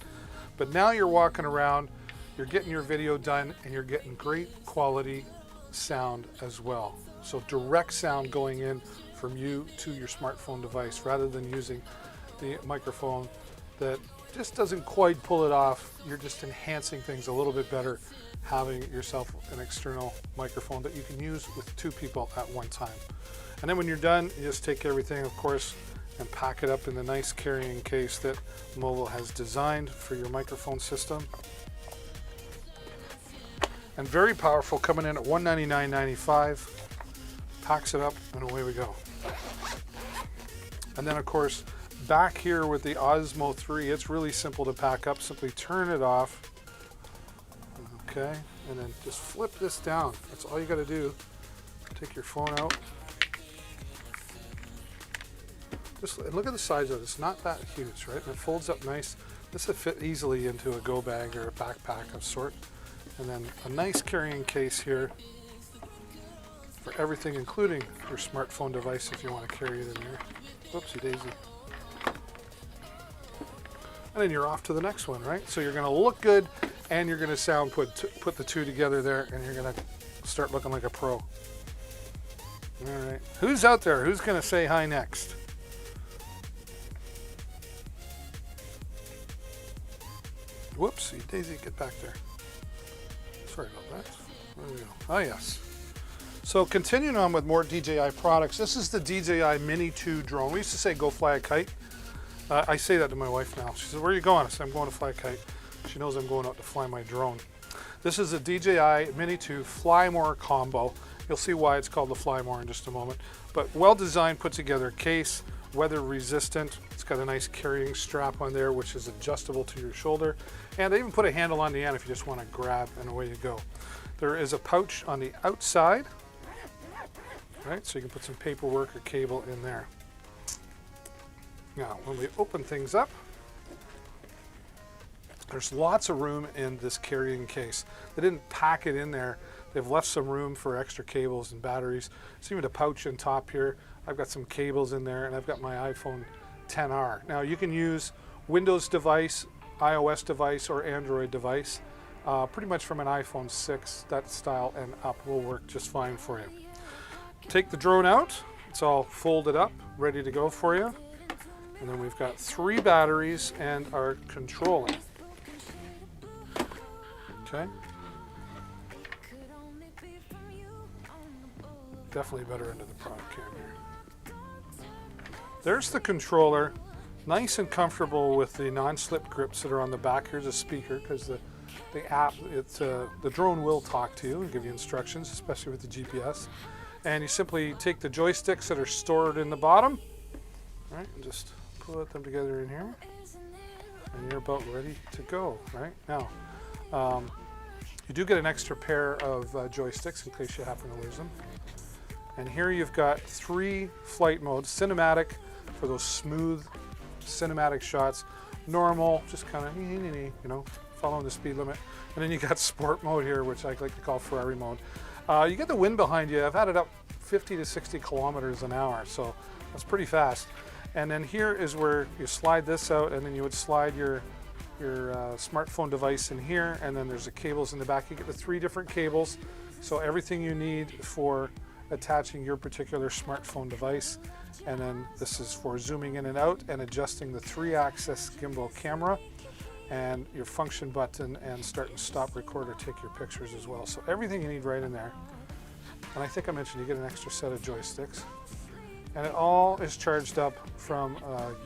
But now you're walking around, you're getting your video done, and you're getting great quality sound as well. So direct sound going in from you to your smartphone device rather than using the microphone that just doesn't quite pull it off. You're just enhancing things a little bit better, having yourself an external microphone that you can use with 2 people at one time. And then when you're done, you just take everything, of course, and pack it up in the nice carrying case that Movo has designed for your microphone system. And very powerful, coming in at $199.95. Packs it up and away we go. And then of course, back here with the Osmo 3, it's really simple to pack up. Simply turn it off. Okay, and then just flip this down. That's all you got to do. Take your phone out. Just look at the size of it. It's not that huge, right? And it folds up nice. This would fit easily into a go bag or a backpack of sort. And then a nice carrying case here for everything, including your smartphone device if you want to carry it in there. Whoopsie daisy. And then you're off to the next one, right? So you're going to look good and you're going to sound put the 2 together there, and you're going to start looking like a pro. All right. Who's out there? Who's going to say hi next? Whoopsie daisy, get back there. Sorry about that. There we go. Oh yes. So continuing on with more DJI products, this is the DJI Mini 2 drone. We used to say go fly a kite. I say that to my wife now. She says, where are you going? I said, I'm going to fly a kite. She knows I'm going out to fly my drone. This is a DJI Mini 2 Fly More combo. You'll see why it's called the Fly More in just a moment. But well designed, put together case, weather resistant. It's got a nice carrying strap on there, which is adjustable to your shoulder. And they even put a handle on the end if you just want to grab, and away you go. There is a pouch on the outside, right? So you can put some paperwork or cable in there. Now, when we open things up, there's lots of room in this carrying case. They didn't pack it in there. They've left some room for extra cables and batteries. There's even a pouch on top here. I've got some cables in there, and I've got my iPhone XR. Now, you can use Windows device, iOS device, or Android device. Pretty much from an iPhone 6, that style and up will work just fine for you. Take the drone out. It's all folded up, ready to go for you. And then we've got 3 batteries and our controller. Okay. Definitely better into the product cam here. There's the controller, nice and comfortable with the non-slip grips that are on the back. Here's a speaker because the app, the drone will talk to you and give you instructions, especially with the GPS. And you simply take the joysticks that are stored in the bottom, right, and just put them together in here, and you're about ready to go. Right now, you do get an extra pair of joysticks in case you happen to lose them. And here you've got 3 flight modes: cinematic for those smooth cinematic shots, normal, just kind of, you know, following the speed limit. And then you got sport mode here, which I like to call Ferrari mode. You get the wind behind you. I've had it up 50 to 60 kilometers an hour, so that's pretty fast. And then here is where you slide this out, and then you would slide your smartphone device in here, and then there's the cables in the back. You get the 3 different cables, so everything you need for attaching your particular smartphone device. And then this is for zooming in and out and adjusting the 3-axis gimbal camera, and your function button and start and stop recorder take your pictures as well. So everything you need right in there. And I think I mentioned you get an extra set of joysticks. And it all is charged up from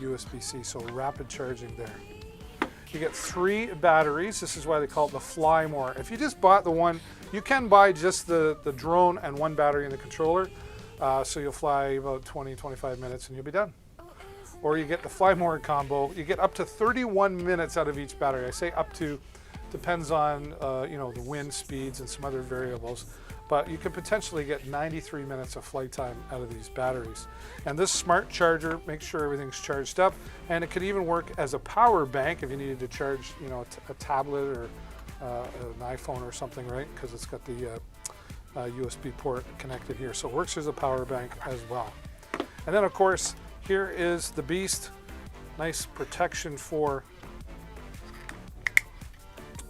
USB-C, so rapid charging there. You get 3 batteries. This is why they call it the Fly More. If you just bought the one, you can buy just the drone and 1 battery in the controller. So you'll fly about 20, 25 minutes and you'll be done. Or you get the Fly More combo. You get up to 31 minutes out of each battery. I say up to, depends on you know, the wind speeds and some other variables. But you could potentially get 93 minutes of flight time out of these batteries. And this smart charger makes sure everything's charged up, and it could even work as a power bank if you needed to charge, you know, a tablet or an iPhone or something, right? Because it's got the USB port connected here, so it works as a power bank as well. And then, of course, here is the beast. Nice protection for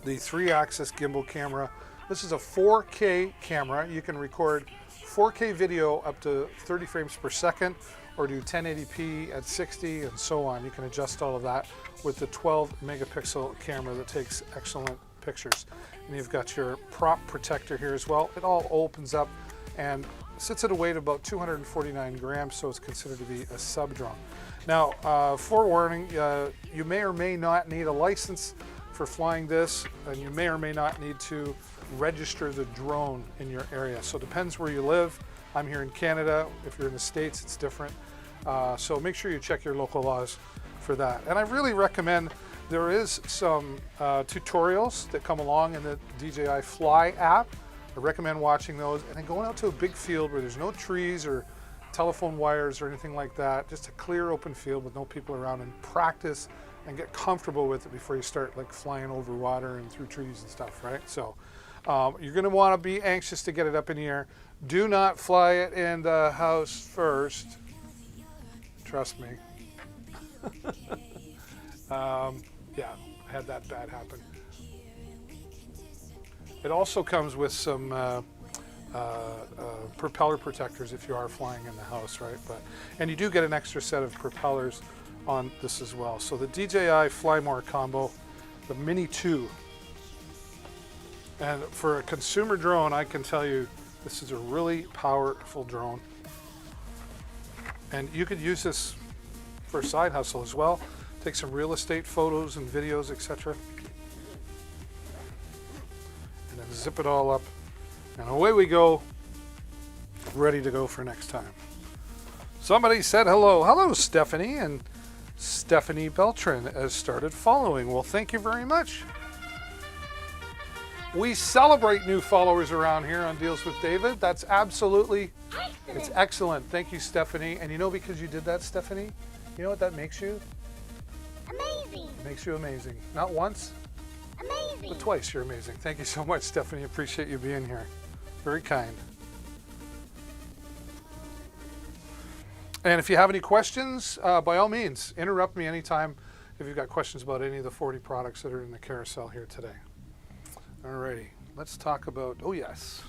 the 3-axis gimbal camera. This is a 4K camera. You can record 4K video up to 30 frames per second, or do 1080p at 60 and so on. You can adjust all of that with the 12 megapixel camera that takes excellent pictures. And you've got your prop protector here as well. It all opens up and sits at a weight of about 249 grams, so it's considered to be a sub drone. Now, forewarning, you may or may not need a license for flying this, and you may or may not need to register the drone in your area. So it depends where you live. I'm here in Canada. If you're in the States, it's different. So make sure you check your local laws for that. And I really recommend, there is some tutorials that come along in the DJI Fly app. I recommend watching those, and then going out to a big field where there's no trees or telephone wires or anything like that, just a clear open field with no people around, and practice and get comfortable with it before you start like flying over water and through trees and stuff, right? So you're going to want to be anxious to get it up in the air. Do not fly it in the house first. Trust me. Yeah, I had that bad happen. It also comes with some propeller protectors if you are flying in the house, right? And you do get an extra set of propellers on this as well. So the DJI Fly More combo, the Mini 2. And for a consumer drone, I can tell you this is a really powerful drone. And you could use this for a side hustle as well. Take some real estate photos and videos, etc. And then zip it all up. And away we go, ready to go for next time. Somebody said hello. Hello, Stephanie. And Stephanie Beltran has started following. Well, thank you very much. We celebrate new followers around here on Deals with David. That's absolutely, it's excellent. Thank you, Stephanie. And you know, because you did that, Stephanie, you know what that makes you? Amazing. It makes you amazing. Not once, Amazing. but twice you're amazing. Thank you so much, Stephanie. Appreciate you being here. Very kind. And if you have any questions, by all means, interrupt me anytime if you've got questions about any of the 40 products that are in the carousel here today. Alrighty, let's talk about, oh yes.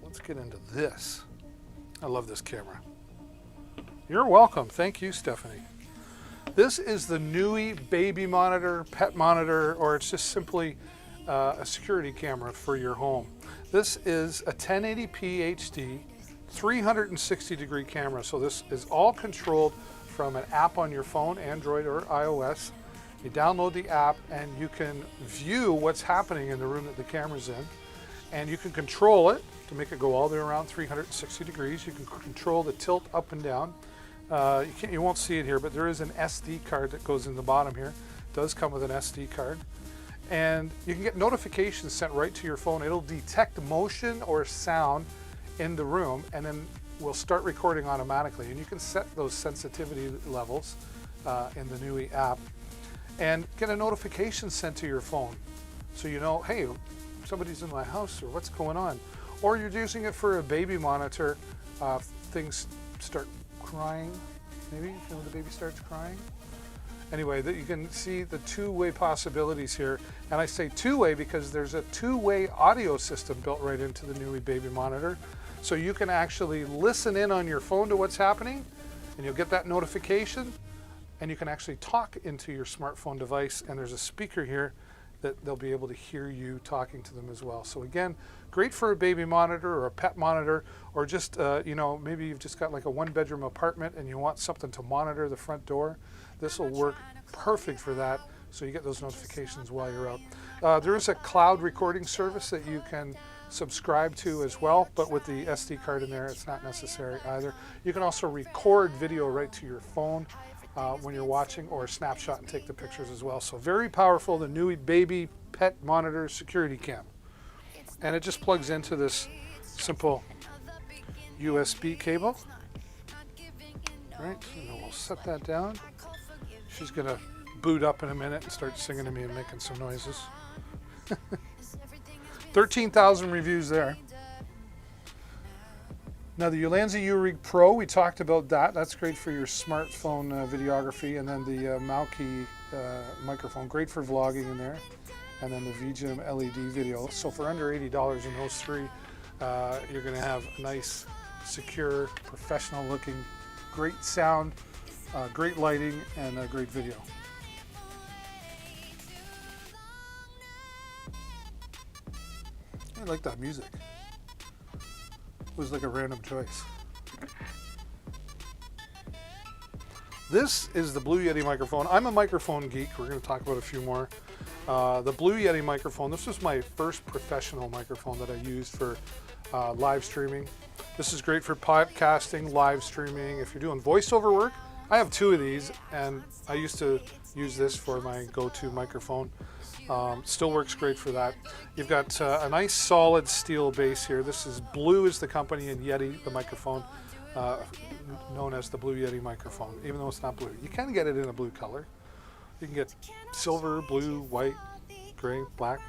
Let's get into this. I love this camera. You're welcome. Thank you, Stephanie. This is the NUI baby monitor, pet monitor, or it's just simply a security camera for your home. This is a 1080p HD, 360 degree camera. So this is all controlled from an app on your phone, Android or iOS. You download the app and you can view what's happening in the room that the camera's in. And you can control it to make it go all the way around 360 degrees. You can control the tilt up and down. You won't see it here, but there is an SD card that goes in the bottom here. It does come with an SD card. And you can get notifications sent right to your phone. It'll detect motion or sound in the room and then will start recording automatically. And you can set those sensitivity levels in the NUI app and get a notification sent to your phone. So you know, hey, somebody's in my house or what's going on. Or you're using it for a baby monitor. Things start crying, maybe, you know, the baby starts crying. Anyway, you can see the two-way possibilities here. And I say two-way because there's a two-way audio system built right into the NUI baby monitor. So you can actually listen in on your phone to what's happening and you'll get that notification and you can actually talk into your smartphone device, and there's a speaker here that they'll be able to hear you talking to them as well. So again, great for a baby monitor or a pet monitor, or just, you know, maybe you've just got like a one-bedroom apartment and you want something to monitor the front door. This will work perfect for that, so you get those notifications while you're out. There is a cloud recording service that you can subscribe to as well, but with the SD card in there, it's not necessary either. You can also record video right to your phone when you're watching, or snapshot and take the pictures as well. So very powerful, the NUI baby pet monitor security cam. And it just plugs into this simple USB cable. All right, and then we'll set that down. She's gonna boot up in a minute and start singing to me and making some noises. 13,000 reviews there. Now the Ulanzi URig Pro, we talked about that. That's great for your smartphone videography. And then the Mauki microphone, great for vlogging in there. And then the VGM LED video. So for under $80 in those three, you're gonna have a nice, secure, professional looking, great sound, great lighting, and a great video. I like that music. It was like a random choice. This is the Blue Yeti microphone. I'm a microphone geek. We're going to talk about a few more. The Blue Yeti microphone, this was my first professional microphone that I used for live streaming. This is great for podcasting, live streaming. If you're doing voiceover work, I have two of these, and I used to use this for my go-to microphone. Still works great for that. You've got a nice solid steel base here. This is Blue is the company, and Yeti the microphone, known as the Blue Yeti microphone, even though it's not blue. You can get it in a blue color. You can get silver, blue, white, gray, black.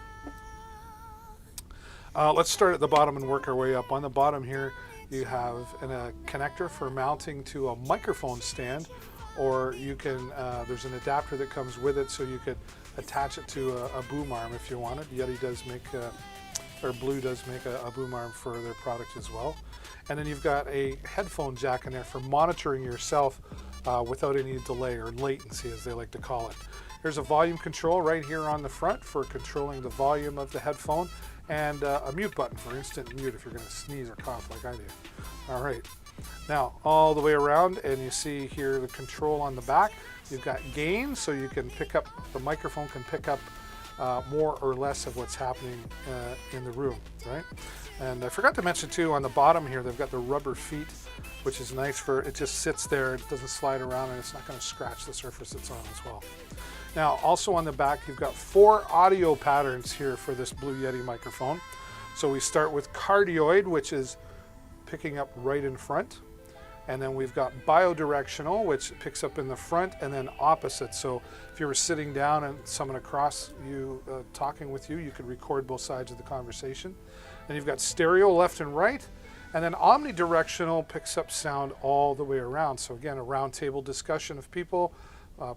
Let's start at the bottom and work our way up. On the bottom here, you have a connector for mounting to a microphone stand, or you can, there's an adapter that comes with it, so you could attach it to a boom arm if you wanted. Yeti does make, or Blue does make a boom arm for their product as well. And then you've got a headphone jack in there for monitoring yourself without any delay or latency, as they like to call it. There's a volume control right here on the front for controlling the volume of the headphone, and a mute button for instant mute if you're going to sneeze or cough like I do. All right, now all the way around, and you see here the control on the back. You've got gain, so you can pick up, the microphone can pick up more or less of what's happening in the room, right? And I forgot to mention too, on the bottom here, they've got the rubber feet, which is nice for, it just sits there, it doesn't slide around, and it's not going to scratch the surface it's on as well. Now, also on the back, you've got 4 audio patterns here for this Blue Yeti microphone. So we start with cardioid, which is picking up right in front. And then we've got bidirectional, which picks up in the front, and then opposite. So if you were sitting down and someone across you talking with you, you could record both sides of the conversation. Then you've got stereo left and right. And then omnidirectional picks up sound all the way around. So again, a round table discussion of people.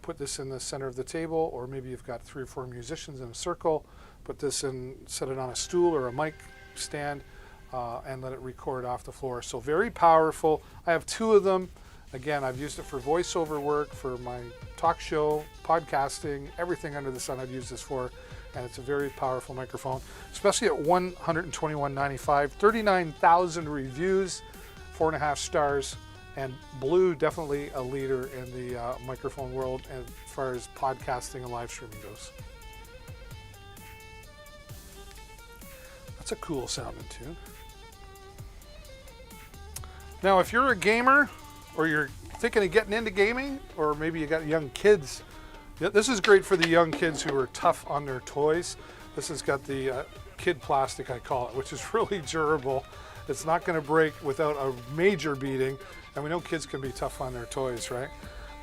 Put this in the center of the table, or maybe you've got 3 or 4 musicians in a circle. Put this in, set it on a stool or a mic stand, and let it record off the floor. So very powerful. I have 2 of them. Again, I've used it for voiceover work, for my talk show, podcasting, everything under the sun I've used this for. And it's a very powerful microphone, especially at $121.95, 39,000 reviews, 4.5 stars. And Blue, definitely a leader in the microphone world as far as podcasting and live streaming goes. That's a cool sounding tune. Now, if you're a gamer, or you're thinking of getting into gaming, or maybe you got young kids, this is great for the young kids who are tough on their toys. This has got the kid plastic, I call it, which is really durable. It's not going to break without a major beating. And we know kids can be tough on their toys, right?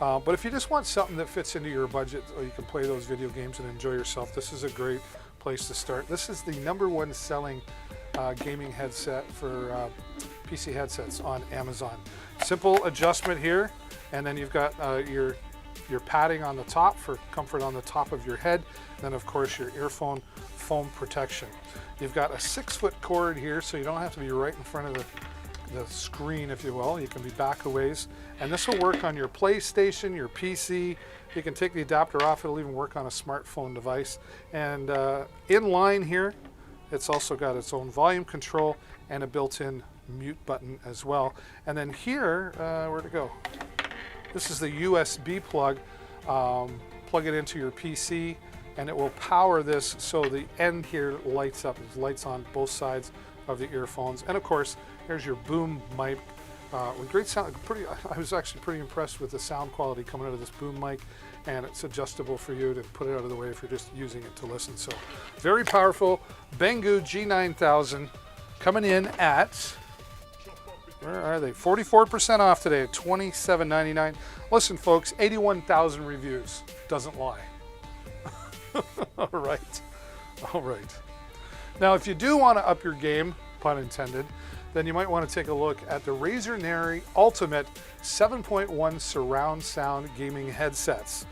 But if you just want something that fits into your budget, or you can play those video games and enjoy yourself, this is a great place to start. This is the #1 selling gaming headset for PC headsets on Amazon. Simple adjustment here, and then you've got your padding on the top for comfort on the top of your head. And then of course your earphone foam protection. You've got a 6-foot cord here, so you don't have to be right in front of the screen, if you will. You can be back a ways, and this will work on your PlayStation, your PC. You can take the adapter off. It'll even work on a smartphone device. And in line here, it's also got its own volume control and a built-in mute button as well. And then here, where'd it go? This is the USB plug. Plug it into your PC, and it will power this, so the end here lights up. There's lights on both sides of the earphones. And of course, here's your boom mic. With great sound. I was actually pretty impressed with the sound quality coming out of this boom mic, and it's adjustable for you to put it out of the way if you're just using it to listen. So very powerful. Banggood G9000 coming in at, where are they? 44% off today at $27.99. Listen, folks, 81,000 reviews. Doesn't lie. All right. All right. Now, if you do want to up your game, pun intended, then you might want to take a look at the Razer Nary Ultimate 7.1 surround sound gaming headsets.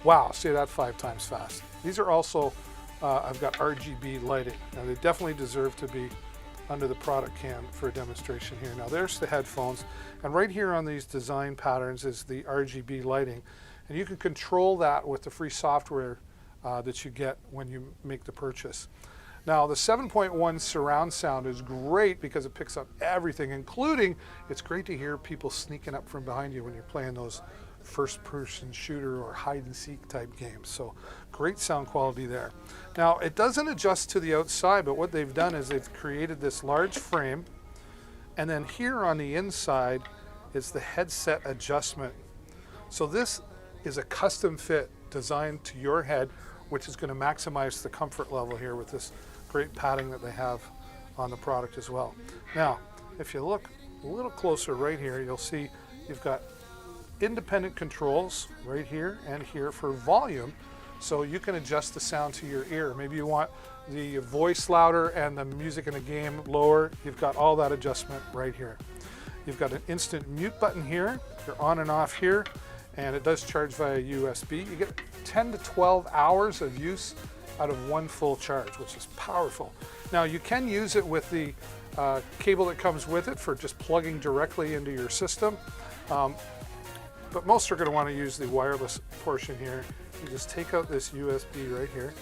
Wow, say that 5 times fast. These are also, I've got RGB lighting. Now, they definitely deserve to be under the product cam for a demonstration here. Now, there's the headphones, and right here on these design patterns is the RGB lighting, and you can control that with the free software that you get when you make the purchase. Now, the 7.1 surround sound is great because it picks up everything, including, it's great to hear people sneaking up from behind you when you're playing those first-person shooter or hide-and-seek type games. So great sound quality there. Now, it doesn't adjust to the outside, but what they've done is they've created this large frame, and then here on the inside is the headset adjustment. So this is a custom fit designed to your head, which is going to maximize the comfort level here with this great padding that they have on the product as well. Now, if you look a little closer right here, you'll see you've got independent controls right here and here for volume, so you can adjust the sound to your ear. Maybe you want the voice louder and the music in the game lower. You've got all that adjustment right here. You've got an instant mute button here. You're on and off here, and it does charge via USB. You get 10 to 12 hours of use out of one full charge, which is powerful. Now, you can use it with the cable that comes with it for just plugging directly into your system, but most are going to want to use the wireless portion here. You just take out this USB right here,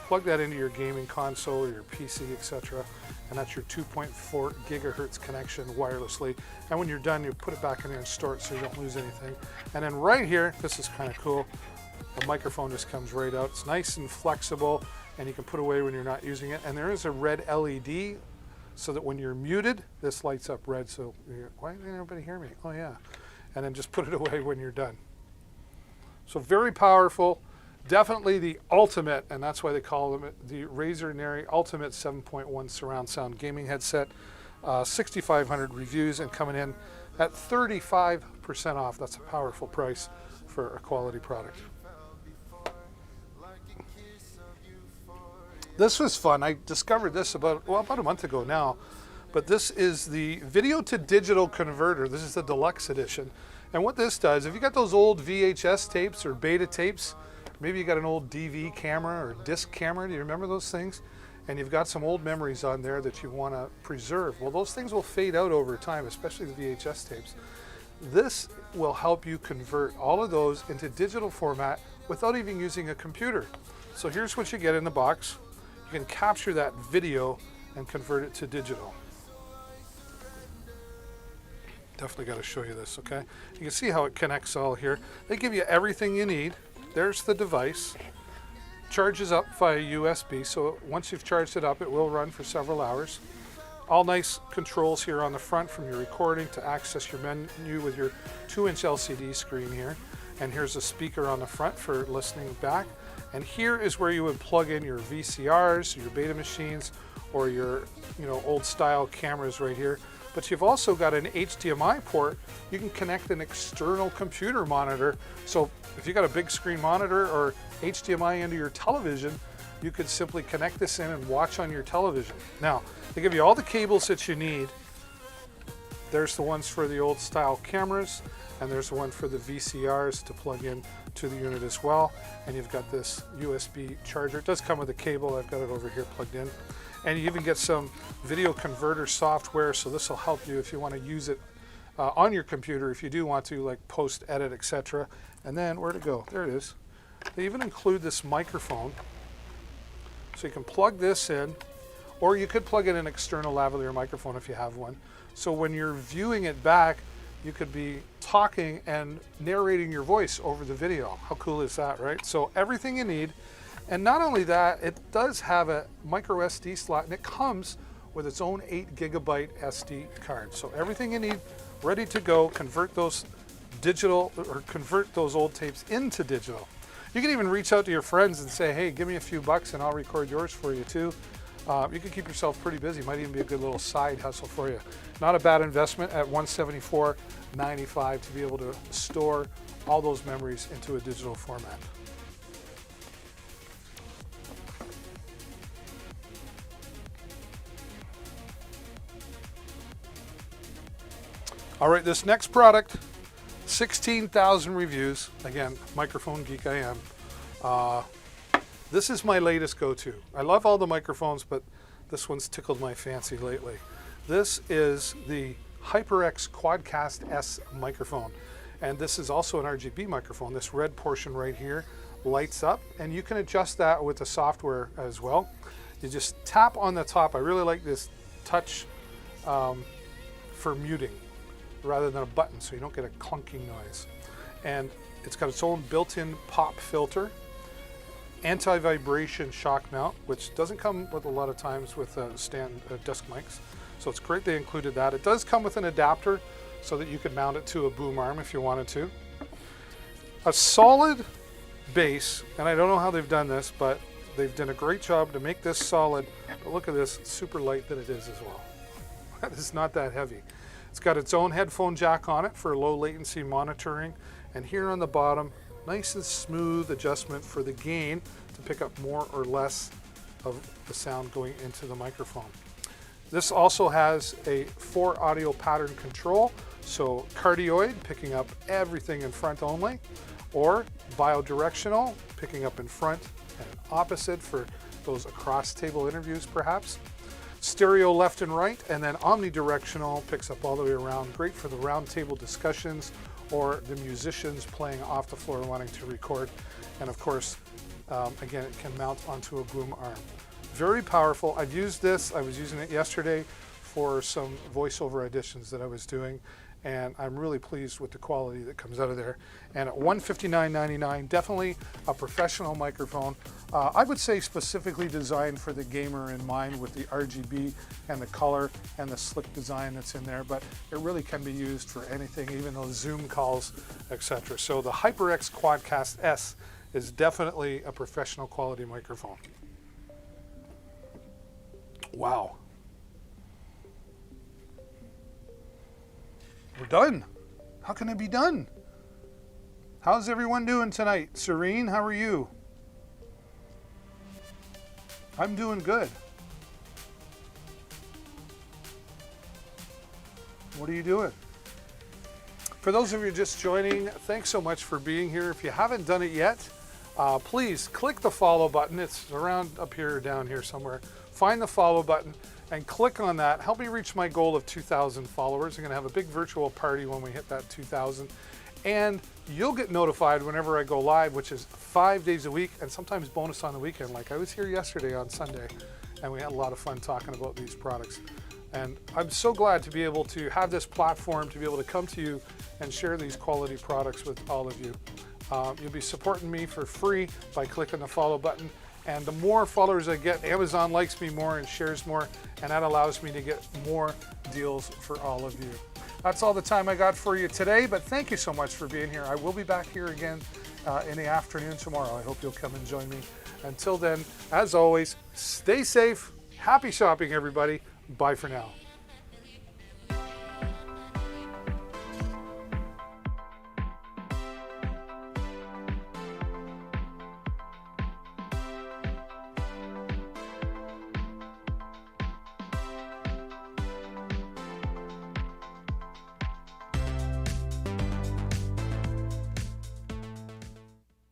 plug that into your gaming console or your PC, etc., and that's your 2.4 gigahertz connection wirelessly. And when you're done, you put it back in there and store it so you don't lose anything. And then right here, this is kind of cool, the microphone just comes right out. It's nice and flexible, and you can put away when you're not using it. And there is a red LED so that when you're muted, this lights up red. So why didn't everybody hear me? Oh yeah. And then just put it away when you're done. So very powerful. Definitely the ultimate, and that's why they call them the Razer Nary Ultimate 7.1 surround sound gaming headset. 6,500 reviews and coming in at 35% off. That's a powerful price for a quality product. This was fun. I discovered this about a month ago now, but this is the video to digital converter. This is the deluxe edition. And what this does, if you got those old VHS tapes or beta tapes, maybe you got an old DV camera or disc camera, do you remember those things? And you've got some old memories on there that you want to preserve. Well, those things will fade out over time, especially the VHS tapes. This will help you convert all of those into digital format without even using a computer. So here's what you get in the box. You can capture that video and convert it to digital. Definitely got to show you this, okay? You can see how it connects all here. They give you everything you need. There's the device. Charges up via USB, so once you've charged it up, it will run for several hours. All nice controls here on the front from your recording to access your menu with your 2-inch LCD screen here. And here's a speaker on the front for listening back. And here is where you would plug in your VCRs, your beta machines, or your old style cameras right here. But you've also got an HDMI port. You can connect an external computer monitor. So if you got a big screen monitor or HDMI into your television, you could simply connect this in and watch on your television. Now, they give you all the cables that you need. There's the ones for the old style cameras, and there's the one for the VCRs to plug in to the unit as well. And you've got this USB charger. It does come with a cable. I've got it over here plugged in. And you even get some video converter software, so this will help you if you want to use it on your computer, if you do want to, like post, edit, etc. And then, where'd it go? There it is. They even include this microphone. So you can plug this in, or you could plug in an external lavalier microphone if you have one. So when you're viewing it back, you could be talking and narrating your voice over the video. How cool is that, right? So everything you need. And not only that, it does have a micro SD slot, and it comes with its own 8 gigabyte SD card. So everything you need ready to go. Convert those digital, or convert those old tapes into digital. You can even reach out to your friends and say, hey, give me a few bucks and I'll record yours for you too. You can keep yourself pretty busy. Might even be a good little side hustle for you. Not a bad investment at $174.95 to be able to store all those memories into a digital format. All right, this next product, 16,000 reviews. Again, microphone geek I am. This is my latest go-to. I love all the microphones, but this one's tickled my fancy lately. This is the HyperX Quadcast S microphone. And this is also an RGB microphone. This red portion right here lights up, and you can adjust that with the software as well. You just tap on the top. I really like this touch for muting, rather than a button, so you don't get a clunking noise. And it's got its own built-in pop filter, anti-vibration shock mount, which doesn't come with a lot of times with desk mics. So it's great they included that. It does come with an adapter so that you could mount it to a boom arm if you wanted to. A solid base, and I don't know how they've done this, but they've done a great job to make this solid. But look at this, super light that it is as well. That is not that heavy. It's got its own headphone jack on it for low latency monitoring. And here on the bottom, nice and smooth adjustment for the gain to pick up more or less of the sound going into the microphone. This also has a 4 audio pattern control. So cardioid, picking up everything in front only, or bidirectional, picking up in front and opposite for those across table interviews perhaps. Stereo left and right, and then omnidirectional, picks up all the way around. Great for the round table discussions or the musicians playing off the floor wanting to record. And of course, again, it can mount onto a boom arm. Very powerful. I've used this. I was using it yesterday for some voiceover auditions that I was doing, and I'm really pleased with the quality that comes out of there. And at $159.99, definitely a professional microphone. I would say specifically designed for the gamer in mind, with the RGB and the color and the slick design that's in there, but it really can be used for anything, even those Zoom calls, etc. So the HyperX Quadcast S is definitely a professional quality microphone. Wow. We're done. How can it be done? How's everyone doing tonight? Serene, how are you? I'm doing good. What are you doing? For those of you just joining, thanks so much for being here. If you haven't done it yet, please click the follow button. It's around up here or down here somewhere. Find the follow button and click on that. Help me reach my goal of 2,000 followers. I'm going to have a big virtual party when we hit that 2,000. And you'll get notified whenever I go live, which is 5 days a week, and sometimes bonus on the weekend. Like I was here yesterday on Sunday, and we had a lot of fun talking about these products. And I'm so glad to be able to have this platform, to be able to come to you and share these quality products with all of you. You'll be supporting me for free by clicking the follow button. And the more followers I get, Amazon likes me more and shares more, and that allows me to get more deals for all of you. That's all the time I got for you today, but thank you so much for being here. I will be back here again in the afternoon tomorrow. I hope you'll come and join me. Until then, as always, stay safe. Happy shopping, everybody. Bye for now.